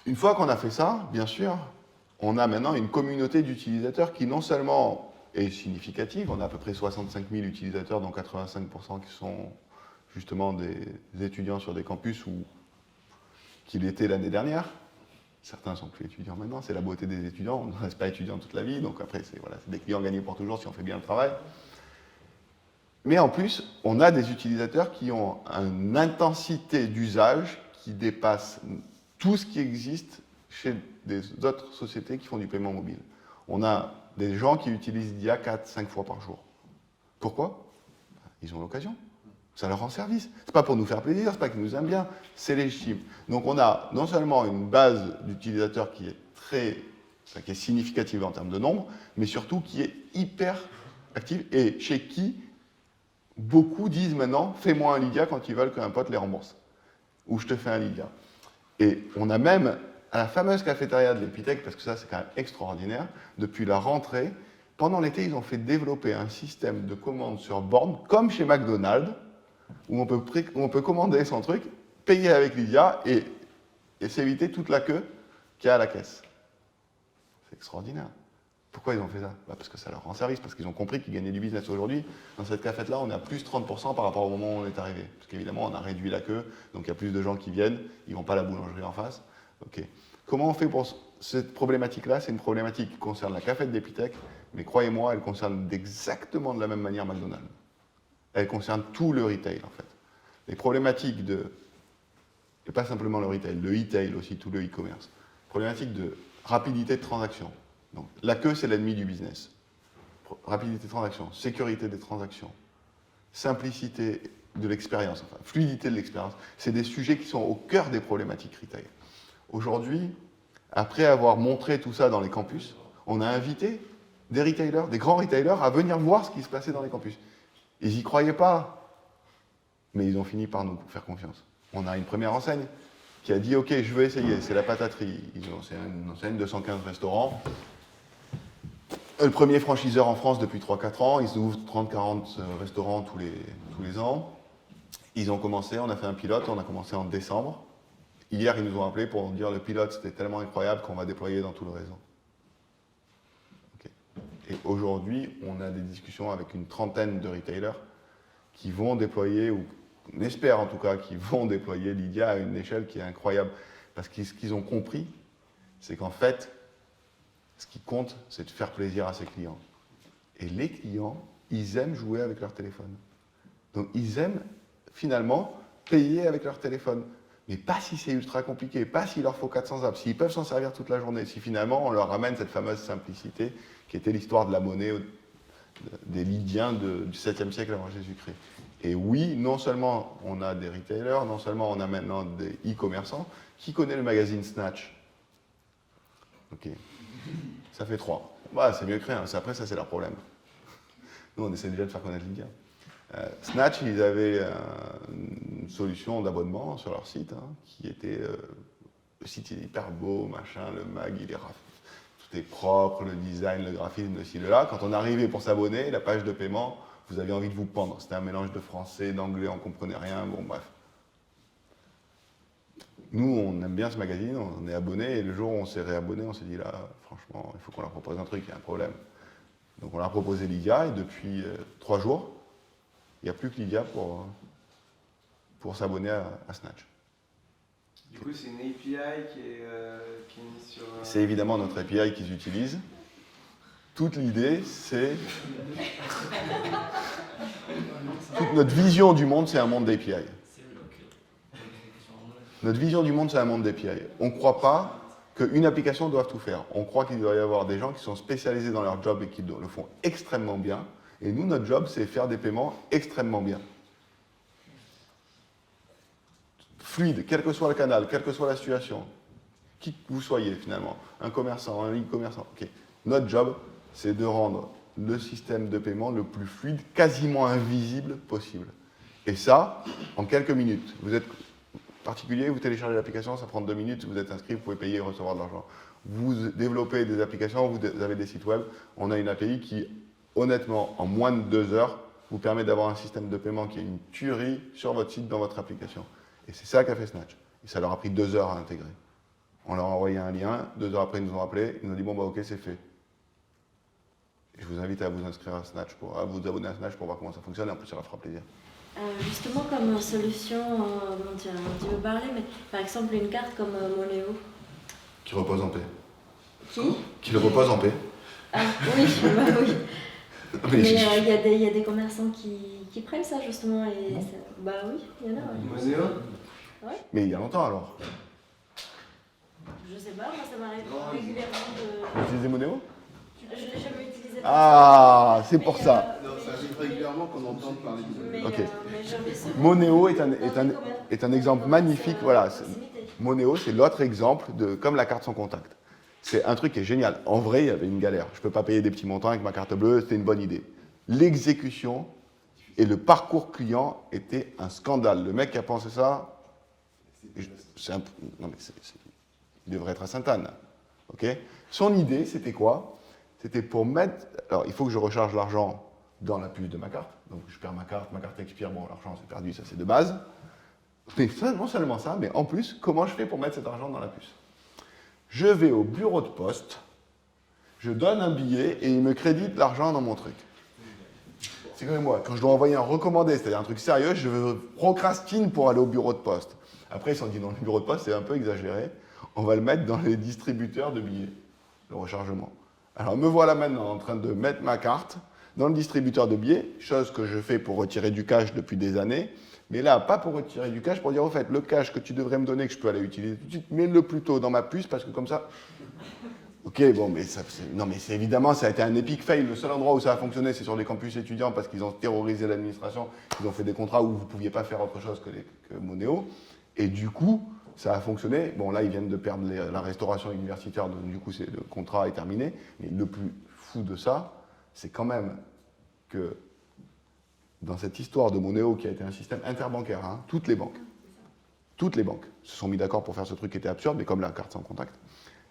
Speaker 3: Une fois qu'on a fait ça, bien sûr, on a maintenant une communauté d'utilisateurs qui non seulement est significative, on a à peu près 65 000 utilisateurs, dont 85% qui sont justement des étudiants sur des campus ou qui l'étaient l'année dernière. Certains ne sont plus étudiants maintenant, c'est la beauté des étudiants, on ne reste pas étudiant toute la vie, donc après c'est des clients gagnés pour toujours si on fait bien le travail. Mais en plus, on a des utilisateurs qui ont une intensité d'usage qui dépasse tout ce qui existe chez des autres sociétés qui font du paiement mobile. On a des gens qui utilisent l'IA 4-5 fois par jour. Pourquoi? Ils ont l'occasion. Ça leur rend service. C'est pas pour nous faire plaisir, c'est pas qu'ils nous aiment bien, c'est légitime. Donc on a non seulement une base d'utilisateurs qui est significative en termes de nombre, mais surtout qui est hyper active et chez qui beaucoup disent maintenant « fais-moi un Lydia » quand ils veulent qu'un pote les rembourse. Ou « je te fais un Lydia ». Et on a même, à la fameuse cafétéria de l'Epitech, parce que ça c'est quand même extraordinaire, depuis la rentrée, pendant l'été, ils ont fait développer un système de commande sur borne, comme chez McDonald's, où on peut commander son truc, payer avec Lydia et s'éviter toute la queue qu'il y a à la caisse. C'est extraordinaire. Pourquoi ils ont fait ça? Parce que ça leur rend service, parce qu'ils ont compris qu'ils gagnaient du business aujourd'hui. Dans cette cafette-là, on est à plus 30% par rapport au moment où on est arrivé. Parce qu'évidemment, on a réduit la queue, donc il y a plus de gens qui viennent, ils ne vont pas à la boulangerie en face. Okay. Comment on fait pour cette problématique-là? C'est une problématique qui concerne la cafette d'Epitech, mais croyez-moi, elle concerne exactement de la même manière McDonald's. Elle concerne tout le retail, en fait. Les problématiques et pas simplement le retail, le e-tail aussi, tout le e-commerce. Problématique de rapidité de transaction. Donc, la queue, c'est l'ennemi du business. Rapidité de transaction, sécurité des transactions, simplicité de l'expérience, enfin, fluidité de l'expérience. C'est des sujets qui sont au cœur des problématiques retail. Aujourd'hui, après avoir montré tout ça dans les campus, on a invité des retailers, des grands retailers, à venir voir ce qui se passait dans les campus. Ils n'y croyaient pas, mais ils ont fini par nous faire confiance. On a une première enseigne qui a dit « Ok, je veux essayer », c'est la pataterie. C'est une enseigne de 115 restaurants. Le premier franchiseur en France depuis 3-4 ans, ils ouvrent 30-40 restaurants tous les ans. Ils ont commencé, on a fait un pilote, on a commencé en décembre. Hier, ils nous ont appelés pour nous dire « Le pilote, c'était tellement incroyable qu'on va déployer dans tout le réseau ». Et aujourd'hui, on a des discussions avec une trentaine de retailers qui vont déployer, ou on espère en tout cas, qui vont déployer Lydia à une échelle qui est incroyable. Parce que ce qu'ils ont compris, c'est qu'en fait, ce qui compte, c'est de faire plaisir à ses clients. Et les clients, ils aiment jouer avec leur téléphone. Donc ils aiment finalement payer avec leur téléphone. Mais pas si c'est ultra compliqué, pas s'il leur faut 400 apps, s'ils peuvent s'en servir toute la journée, si finalement on leur ramène cette fameuse simplicité qui était l'histoire de la monnaie des Lydiens du 7e siècle avant Jésus-Christ. Et oui, non seulement on a des retailers, non seulement on a maintenant des e-commerçants. Qui connaît le magazine Snatch? Ok, ça fait 3. Bah, c'est mieux que rien, après ça c'est leur problème. Nous on essaie déjà de faire connaître Lydia. Snatch, ils avaient une solution d'abonnement sur leur site, qui était, le site il est hyper beau, machin, le mag il est tout est propre, le design, le graphisme, le ci, le là. Quand on arrivait pour s'abonner, la page de paiement, vous aviez envie de vous pendre. C'était un mélange de français, d'anglais, on comprenait rien, bon bref. Nous, on aime bien ce magazine, on est abonné, et le jour où on s'est réabonné, on s'est dit là, franchement, il faut qu'on leur propose un truc, il y a un problème. Donc on leur a proposé Lydia, et depuis 3 jours, il n'y a plus que Lydia pour s'abonner à Snatch.
Speaker 4: Du coup, c'est une API qui est mise sur...
Speaker 3: C'est évidemment notre API qu'ils utilisent. Toute l'idée, c'est... Toute notre vision du monde, c'est un monde d'API. Notre vision du monde, c'est un monde d'API. On ne croit pas qu'une application doit tout faire. On croit qu'il doit y avoir des gens qui sont spécialisés dans leur job et qui le font extrêmement bien. Et nous, notre job, c'est faire des paiements extrêmement bien. fluide, quel que soit le canal, quelle que soit la situation, qui que vous soyez finalement, un commerçant, un e-commerçant. Ok. Notre job, c'est de rendre le système de paiement le plus fluide, quasiment invisible possible. Et ça, en quelques minutes. Vous êtes particulier, vous téléchargez l'application, ça prend 2 minutes, vous êtes inscrit, vous pouvez payer et recevoir de l'argent. Vous développez des applications, vous avez des sites web, on a une API qui, honnêtement, en moins de 2 heures, vous permet d'avoir un système de paiement qui est une tuerie sur votre site, dans votre application. Et c'est ça qu'a fait Snatch. Et ça leur a pris 2 heures à intégrer. On leur a envoyé un lien, 2 heures après, ils nous ont appelé, ils nous ont dit bon, bah ok, c'est fait. Et je vous invite à vous inscrire à Snatch, à vous abonner à Snatch pour voir comment ça fonctionne, et en plus, ça leur fera plaisir.
Speaker 1: Justement, comme solution, on dit un petit peu parler, mais par exemple, une carte comme Moneo.
Speaker 3: Qui repose en paix.
Speaker 1: Qui
Speaker 3: Qui repose en paix.
Speaker 1: Ah oui, bah oui.
Speaker 3: Mais
Speaker 1: il y a des commerçants qui prennent ça justement et ça, bah oui, il y en a. Ouais.
Speaker 4: Moneo?
Speaker 3: Mais il y a longtemps alors.
Speaker 1: Je sais pas, moi ça m'arrive régulièrement de.
Speaker 3: Vous utilisez Moneo?
Speaker 1: Je l'ai jamais utilisé.
Speaker 3: Ah, c'est pour ça.
Speaker 8: Non, ça arrive régulièrement qu'on entende parler de
Speaker 1: Mais,
Speaker 3: Ok.
Speaker 1: mais j'avais souvent-
Speaker 3: Moneo
Speaker 1: dans les
Speaker 3: est un exemple
Speaker 1: commerces,
Speaker 3: magnifique. Voilà.
Speaker 1: proximité.
Speaker 3: Moneo, c'est l'autre exemple de comme la carte sans contact. C'est un truc qui est génial. En vrai, il y avait une galère. Je ne peux pas payer des petits montants avec ma carte bleue, c'était une bonne idée. L'exécution et le parcours client était un scandale. Le mec qui a pensé ça, non, mais il devrait être à Sainte-Anne. Okay. Son idée, c'était quoi? C'était pour mettre... Alors, il faut que je recharge l'argent dans la puce de ma carte. Donc, je perds ma carte expire, bon, l'argent, c'est perdu, ça, c'est de base. Mais non seulement ça, mais en plus, comment je fais pour mettre cet argent dans la puce? Je vais au bureau de poste, je donne un billet et il me crédite l'argent dans mon truc. C'est comme moi, quand je dois envoyer un recommandé, c'est-à-dire un truc sérieux, je procrastine pour aller au bureau de poste. Après, ils se sont dit, non, le bureau de poste, c'est un peu exagéré, on va le mettre dans les distributeurs de billets, le rechargement. Alors, me voilà maintenant en train de mettre ma carte dans le distributeur de billets, chose que je fais pour retirer du cash depuis des années, mais là, pas pour retirer du cash, pour dire, au fait, le cash que tu devrais me donner, que je peux aller utiliser tout de suite, mets-le plutôt dans ma puce, parce que comme ça... Ok, bon, mais non, mais c'est évidemment, ça a été un epic fail. Le seul endroit où ça a fonctionné, c'est sur les campus étudiants, parce qu'ils ont terrorisé l'administration, ils ont fait des contrats où vous ne pouviez pas faire autre chose que Moneo. Et du coup, ça a fonctionné. Bon, là, ils viennent de perdre la restauration universitaire, donc du coup, le contrat est terminé. Mais le plus fou de ça, c'est quand même que dans cette histoire de Moneo, qui a été un système interbancaire, hein, toutes les banques se sont mis d'accord pour faire ce truc qui était absurde, mais comme la carte sans contact,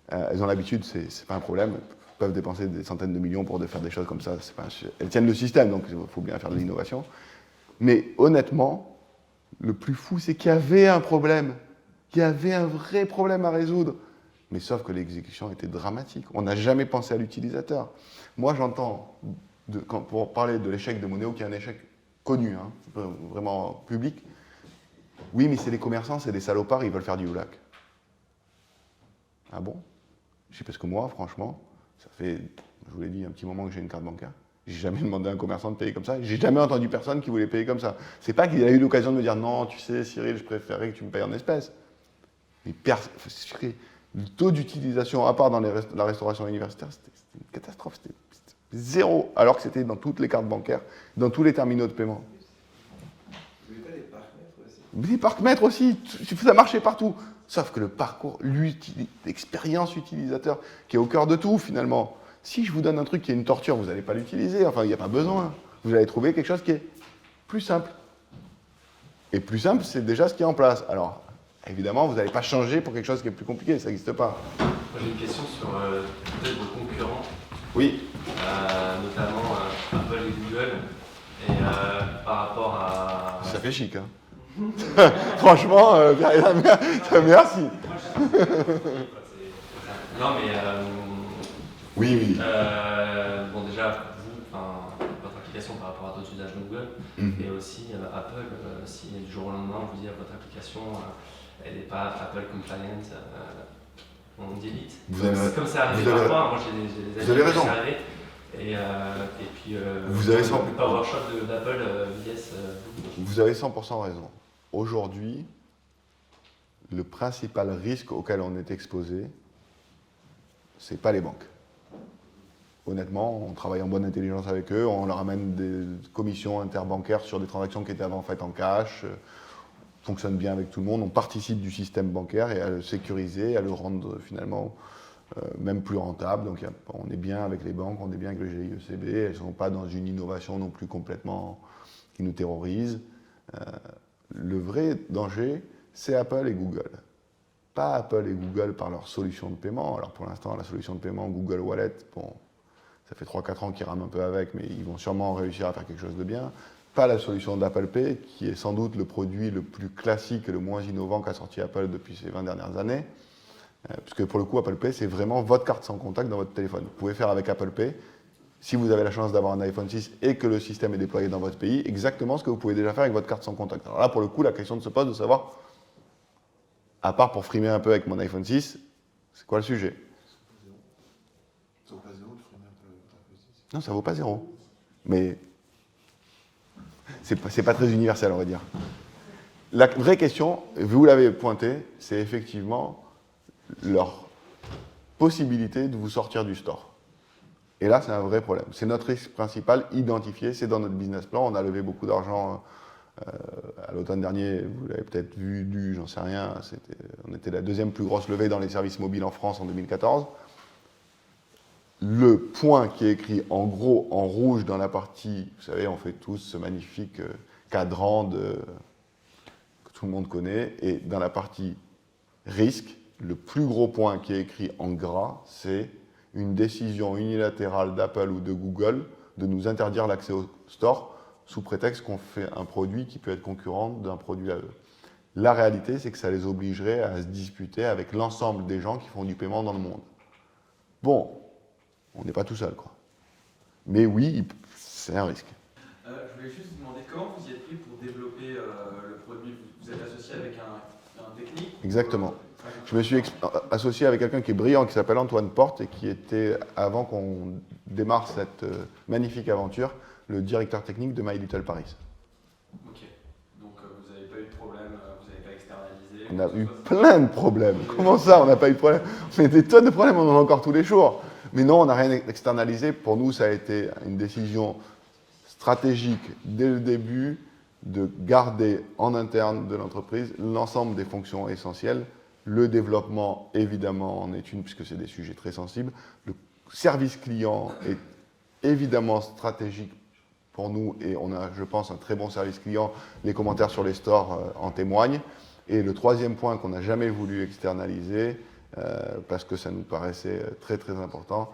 Speaker 3: elles ont l'habitude, c'est pas un problème, elles peuvent dépenser des centaines de millions pour faire des choses comme ça, elles tiennent le système, donc il faut bien faire de l'innovation. Mais honnêtement, le plus fou, c'est qu'il y avait un problème, il y avait un vrai problème à résoudre, mais sauf que l'exécution était dramatique, on n'a jamais pensé à l'utilisateur. Moi, j'entends, pour parler de l'échec de Moneo, qui est un échec connu, hein, vraiment public, oui, mais c'est les commerçants, c'est des salopards, ils veulent faire du houlac. Ah bon? Je sais parce que moi, franchement, ça fait, je vous l'ai dit, un petit moment que j'ai une carte bancaire. J'ai jamais demandé à un commerçant de payer comme ça. J'ai jamais entendu personne qui voulait payer comme ça. C'est pas qu'il a eu l'occasion de me dire non, tu sais, Cyril, je préférerais que tu me payes en espèces. Mais le taux d'utilisation, à part dans la restauration universitaire, c'était une catastrophe. C'était zéro, alors que c'était dans toutes les cartes bancaires, dans tous les terminaux de paiement.
Speaker 4: Vous n'avez pas les parcs-mètres aussi?
Speaker 3: Les parcs-mètres aussi, ça marchait partout. Sauf que le parcours, l'expérience utilisateur, qui est au cœur de tout finalement. Si je vous donne un truc qui est une torture, vous n'allez pas l'utiliser, enfin il n'y a pas besoin. Vous allez trouver quelque chose qui est plus simple. Et plus simple, c'est déjà ce qui est en place. Alors, évidemment, vous n'allez pas changer pour quelque chose qui est plus compliqué, ça n'existe pas.
Speaker 5: Moi, j'ai une question sur peut-être vos concurrents,
Speaker 3: Oui.
Speaker 5: notamment Apple et Google, et par rapport à...
Speaker 3: Ça fait chic, hein. Franchement, merci.
Speaker 5: Non, mais...
Speaker 3: Oui.
Speaker 5: Bon, déjà, votre application par rapport à d'autres usages de Google, et aussi Apple, si du jour au lendemain, on vous dit votre application, elle n'est pas Apple compliant, on delete. Comme ça arrive parfois, moi j'ai des amis qui sont arrivés. Et puis,
Speaker 3: vous avez
Speaker 5: le PowerShop d'Apple VS.
Speaker 3: Vous avez 100% raison. Aujourd'hui, le principal risque auquel on est exposé, c'est pas les banques. Honnêtement, on travaille en bonne intelligence avec eux, on leur amène des commissions interbancaires sur des transactions qui étaient avant faites en cash. fonctionne bien avec tout le monde, on participe du système bancaire et à le sécuriser, à le rendre finalement même plus rentable. Donc on est bien avec les banques, on est bien avec le GIECB, elles ne sont pas dans une innovation non plus complètement qui nous terrorise. Le vrai danger, c'est Apple et Google. Pas Apple et Google par leur solution de paiement. Alors pour l'instant, la solution de paiement Google Wallet, bon, ça fait 3-4 ans qu'ils rament un peu avec, mais ils vont sûrement réussir à faire quelque chose de bien. Pas la solution d'Apple Pay, qui est sans doute le produit le plus classique et le moins innovant qu'a sorti Apple depuis ces 20 dernières années. Puisque pour le coup, Apple Pay, c'est vraiment votre carte sans contact dans votre téléphone. Vous pouvez faire avec Apple Pay, si vous avez la chance d'avoir un iPhone 6 et que le système est déployé dans votre pays, exactement ce que vous pouvez déjà faire avec votre carte sans contact. Alors là, pour le coup, la question se pose de savoir, à part pour frimer un peu avec mon iPhone 6, c'est quoi le sujet?
Speaker 8: Ça vaut pas zéro de freiner un peu votre iPhone 6?
Speaker 3: Non, ça vaut pas zéro. Mais c'est pas très universel, on va dire. La vraie question, vous l'avez pointé, c'est effectivement leur possibilité de vous sortir du store. Et là, c'est un vrai problème. C'est notre risque principal, identifié, c'est dans notre business plan. On a levé beaucoup d'argent à l'automne dernier, vous l'avez peut-être vu, j'en sais rien. On était la deuxième plus grosse levée dans les services mobiles en France en 2014. Le point qui est écrit en gros, en rouge dans la partie, vous savez, on fait tous ce magnifique cadran que tout le monde connaît, et dans la partie risque, le plus gros point qui est écrit en gras, c'est une décision unilatérale d'Apple ou de Google de nous interdire l'accès au store sous prétexte qu'on fait un produit qui peut être concurrent d'un produit à eux. La réalité, c'est que ça les obligerait à se disputer avec l'ensemble des gens qui font du paiement dans le monde. Bon, on n'est pas tout seul, quoi. Mais oui, c'est un risque.
Speaker 9: Je voulais juste vous demander comment vous y êtes pris pour développer le produit. Vous êtes associé avec un technique?
Speaker 3: Exactement. Je me suis associé avec quelqu'un qui est brillant, qui s'appelle Antoine Porte, et qui était, avant qu'on démarre cette magnifique aventure, le directeur technique de My Little Paris.
Speaker 9: Ok. Donc vous n'avez pas eu de problème, vous n'avez pas externalisé?
Speaker 3: On a eu plein de problèmes. Comment ça, on n'a pas eu de problème? On a des tonnes de problèmes, on en a encore tous les jours. Mais non, on n'a rien externalisé. Pour nous, ça a été une décision stratégique dès le début de garder en interne de l'entreprise l'ensemble des fonctions essentielles. Le développement, évidemment, en est une, puisque c'est des sujets très sensibles. Le service client est évidemment stratégique pour nous et on a, je pense, un très bon service client. Les commentaires sur les stores en témoignent. Et le troisième point qu'on n'a jamais voulu externaliser, parce que ça nous paraissait très très important,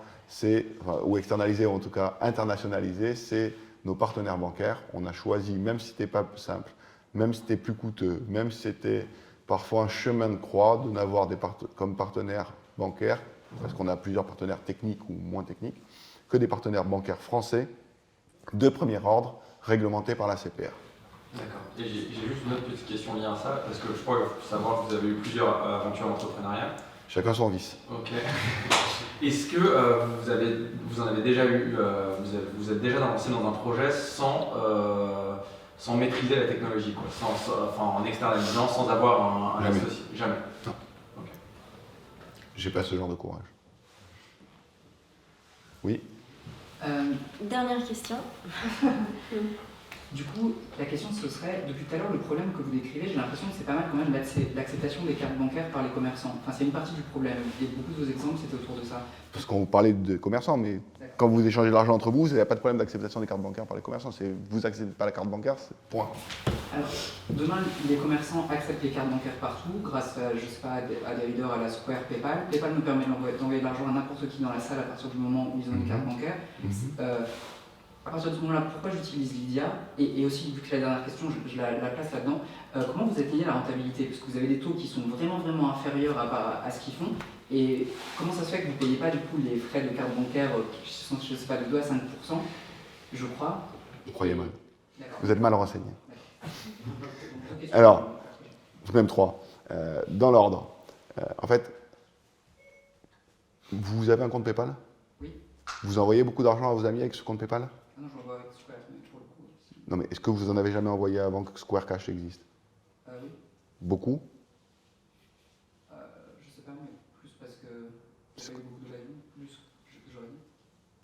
Speaker 3: ou externaliser, ou en tout cas internationaliser, c'est nos partenaires bancaires. On a choisi, même si ce n'était pas simple, même si c'était plus coûteux, même si c'était parfois un chemin de croix, de n'avoir comme partenaires bancaires, parce qu'on a plusieurs partenaires techniques ou moins techniques, que des partenaires bancaires français de premier ordre, réglementés par la CPR.
Speaker 9: D'accord. Et j'ai juste une autre petite question liée à ça, parce que je crois savoir que vous avez eu plusieurs aventures entrepreneuriales.
Speaker 3: Chacun son vice.
Speaker 9: Ok. Est-ce que vous en avez déjà eu, vous êtes déjà lancé dans un projet sans maîtriser la technologie, quoi, en externalisant, sans avoir un associé? Jamais.
Speaker 3: Non.
Speaker 9: Ok.
Speaker 3: J'ai pas ce genre de courage. Oui.
Speaker 1: Dernière question.
Speaker 10: Du coup, la question ce serait, depuis tout à l'heure, le problème que vous décrivez, j'ai l'impression que c'est pas mal quand même l'acceptation des cartes bancaires par les commerçants. Enfin, c'est une partie du problème. Et beaucoup de vos exemples, c'était autour de ça.
Speaker 3: Parce qu'on vous parlait de commerçants, mais quand vous échangez de l'argent entre vous, il n'y a pas de problème d'acceptation des cartes bancaires par les commerçants. Vous n'acceptez pas la carte bancaire, c'est point.
Speaker 10: Alors, demain, les commerçants acceptent les cartes bancaires partout, grâce à, je sais pas, à des readers à la Square, PayPal. PayPal nous permet d'envoyer de l'argent à n'importe qui dans la salle à partir du moment où ils ont une carte bancaire. À partir de ce moment-là, pourquoi j'utilise Lydia? Et aussi, vu que c'est la dernière question, je la place là-dedans, comment vous atteignez la rentabilité? Parce que vous avez des taux qui sont vraiment inférieurs à ce qu'ils font. Et comment ça se fait que vous ne payez pas du coup les frais de carte bancaire qui sont, je sais pas, de 2 à 5%, je crois?
Speaker 3: Vous croyez mal. Vous êtes mal renseigné. Alors, même 3. Dans l'ordre. En fait, vous avez un compte PayPal?
Speaker 10: Oui.
Speaker 3: Vous envoyez beaucoup d'argent à vos amis avec ce compte PayPal?
Speaker 10: Non, je l'envoie avec Square, mais pour le coup.
Speaker 3: Non, mais est-ce que vous en avez jamais envoyé avant que Square Cash existe?
Speaker 10: Oui.
Speaker 3: Beaucoup?
Speaker 10: Je sais pas, mais plus parce que j'avais beaucoup de revenus, plus j'aurais dit.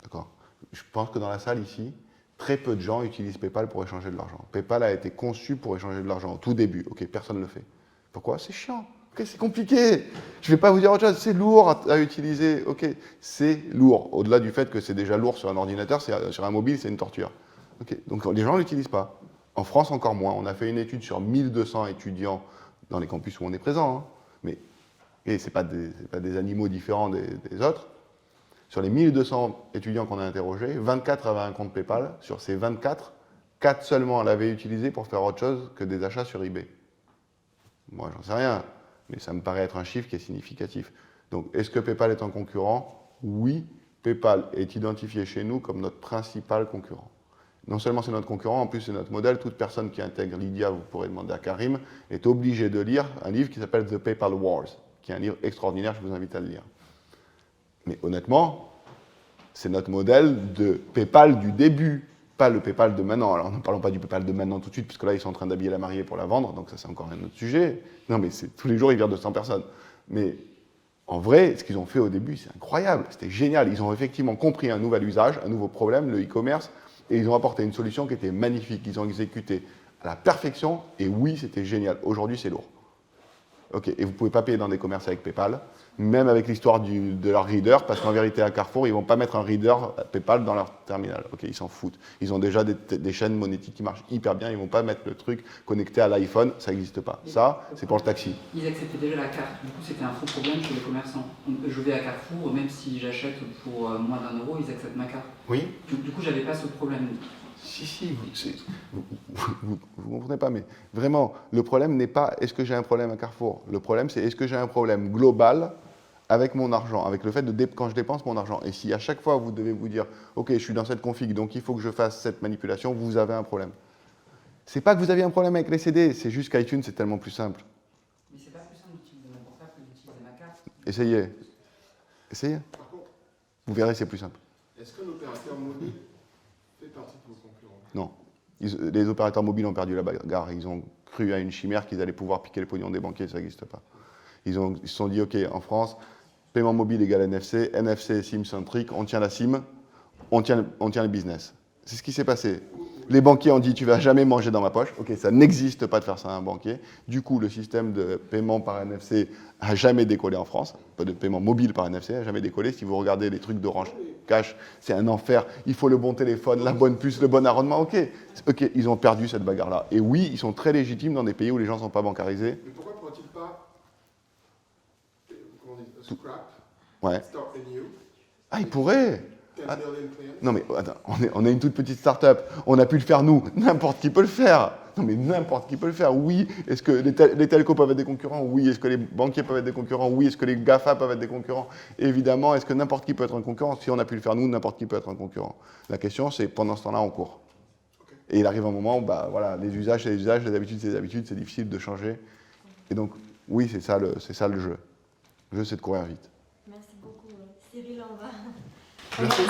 Speaker 3: D'accord. Je pense que dans la salle ici, Très peu de gens utilisent PayPal pour échanger de l'argent. PayPal a été conçu pour échanger de l'argent au tout début. Ok, personne ne le fait. Pourquoi? C'est chiant. Ok, c'est compliqué. Je ne vais pas vous dire autre chose. C'est lourd à utiliser. Ok, c'est lourd. Au-delà du fait que c'est déjà lourd sur un ordinateur, sur un mobile, c'est une torture. Ok, donc les gens ne l'utilisent pas. En France, encore moins. On a fait une étude sur 1200 étudiants dans les campus où on est présent. Hein. Et ce n'est pas des animaux différents des autres. Sur les 1200 étudiants qu'on a interrogés, 24 avaient un compte PayPal. Sur ces 24, 4 seulement l'avaient utilisé pour faire autre chose que des achats sur eBay. Moi, j'en sais rien, mais ça me paraît être un chiffre qui est significatif. Donc, est-ce que PayPal est un concurrent? Oui, PayPal est identifié chez nous comme notre principal concurrent. Non seulement c'est notre concurrent, en plus c'est notre modèle. Toute personne qui intègre Lydia, vous pourrez demander à Karim, est obligée de lire un livre qui s'appelle The PayPal Wars, qui est un livre extraordinaire, je vous invite à le lire. Mais honnêtement, c'est notre modèle de PayPal du début, pas le PayPal de maintenant. Alors ne parlons pas du PayPal de maintenant tout de suite, puisque là ils sont en train d'habiller la mariée pour la vendre, donc ça c'est encore un autre sujet. Non mais tous les jours ils virent 200 personnes. Mais en vrai, ce qu'ils ont fait au début, c'est incroyable, c'était génial. Ils ont effectivement compris un nouvel usage, un nouveau problème, le e-commerce, et ils ont apporté une solution qui était magnifique. Ils ont exécuté à la perfection, et oui, c'était génial. Aujourd'hui, c'est lourd. Ok, et vous ne pouvez pas payer dans des commerces avec PayPal, même avec l'histoire de leur reader, parce qu'en vérité, à Carrefour, ils ne vont pas mettre un reader PayPal dans leur terminal. Ok, ils s'en foutent. Ils ont déjà des chaînes monétiques qui marchent hyper bien. Ils ne vont pas mettre le truc connecté à l'iPhone. Ça n'existe pas. Ça, c'est pour le taxi.
Speaker 10: Ils acceptaient déjà la carte. Du coup, c'était un faux problème chez les commerçants. Je vais à Carrefour, même si j'achète pour moins d'€1, ils acceptent ma carte.
Speaker 3: Oui.
Speaker 10: Du coup, j'avais pas ce problème.
Speaker 3: Si, vous ne comprenez pas, mais vraiment, le problème n'est pas est-ce que j'ai un problème à Carrefour. Le problème, c'est est-ce que j'ai un problème global avec mon argent, avec le fait de quand je dépense mon argent. Et si à chaque fois, vous devez vous dire, OK, je suis dans cette config, donc il faut que je fasse cette manipulation, vous avez un problème. C'est pas que vous avez un problème avec les CD, c'est juste qu'iTunes, c'est tellement plus simple.
Speaker 10: Mais c'est pas plus simple d'utiliser mon portable que d'utiliser ma carte.
Speaker 3: Essayez.
Speaker 8: Par contre,
Speaker 3: Vous verrez, c'est plus simple.
Speaker 8: est-ce que l'opérateur mobile fait partie de vos concurrents?
Speaker 3: Non. Les opérateurs mobiles ont perdu la bagarre. Ils ont cru à une chimère qu'ils allaient pouvoir piquer le pognon des banquiers, ça n'existe pas. Ils se sont dit, OK, en France, paiement mobile égale NFC, NFC est SIM-centrique, on tient la SIM, on tient le business. C'est ce qui s'est passé. Les banquiers ont dit, tu ne vas jamais manger dans ma poche. OK, ça n'existe pas de faire ça à un banquier. Du coup, le système de paiement par NFC n'a jamais décollé en France. Pas de paiement mobile par NFC n'a jamais décollé. Si vous regardez les trucs d'Orange Cash, c'est un enfer. Il faut le bon téléphone, la bonne puce, le bon arrondissement. OK, ils ont perdu cette bagarre-là. Et oui, ils sont très légitimes dans des pays où les gens ne sont pas bancarisés.
Speaker 8: Mais pourquoi ne pourrait-il pas, comment on dit, scrap,
Speaker 3: Ouais.
Speaker 8: start renew,
Speaker 3: Ah, ils pourraient.
Speaker 8: 10 million clients?
Speaker 3: Non mais attends, on est une toute petite start-up, on a pu le faire nous, n'importe qui peut le faire. Non mais n'importe qui peut le faire, oui. Est-ce que les telcos peuvent être des concurrents? Oui. Est-ce que les banquiers peuvent être des concurrents? Oui. Est-ce que les GAFA peuvent être des concurrents? Évidemment. Est-ce que n'importe qui peut être un concurrent? Si on a pu le faire nous, n'importe qui peut être un concurrent. La question c'est pendant ce temps-là on court. Okay. Et il arrive un moment où bah, voilà, les usages c'est les usages, les habitudes c'est les habitudes, c'est difficile de changer. Et donc oui c'est ça le jeu. Le jeu c'est de courir vite.
Speaker 1: Merci beaucoup. Cyril, on va...
Speaker 3: Merci.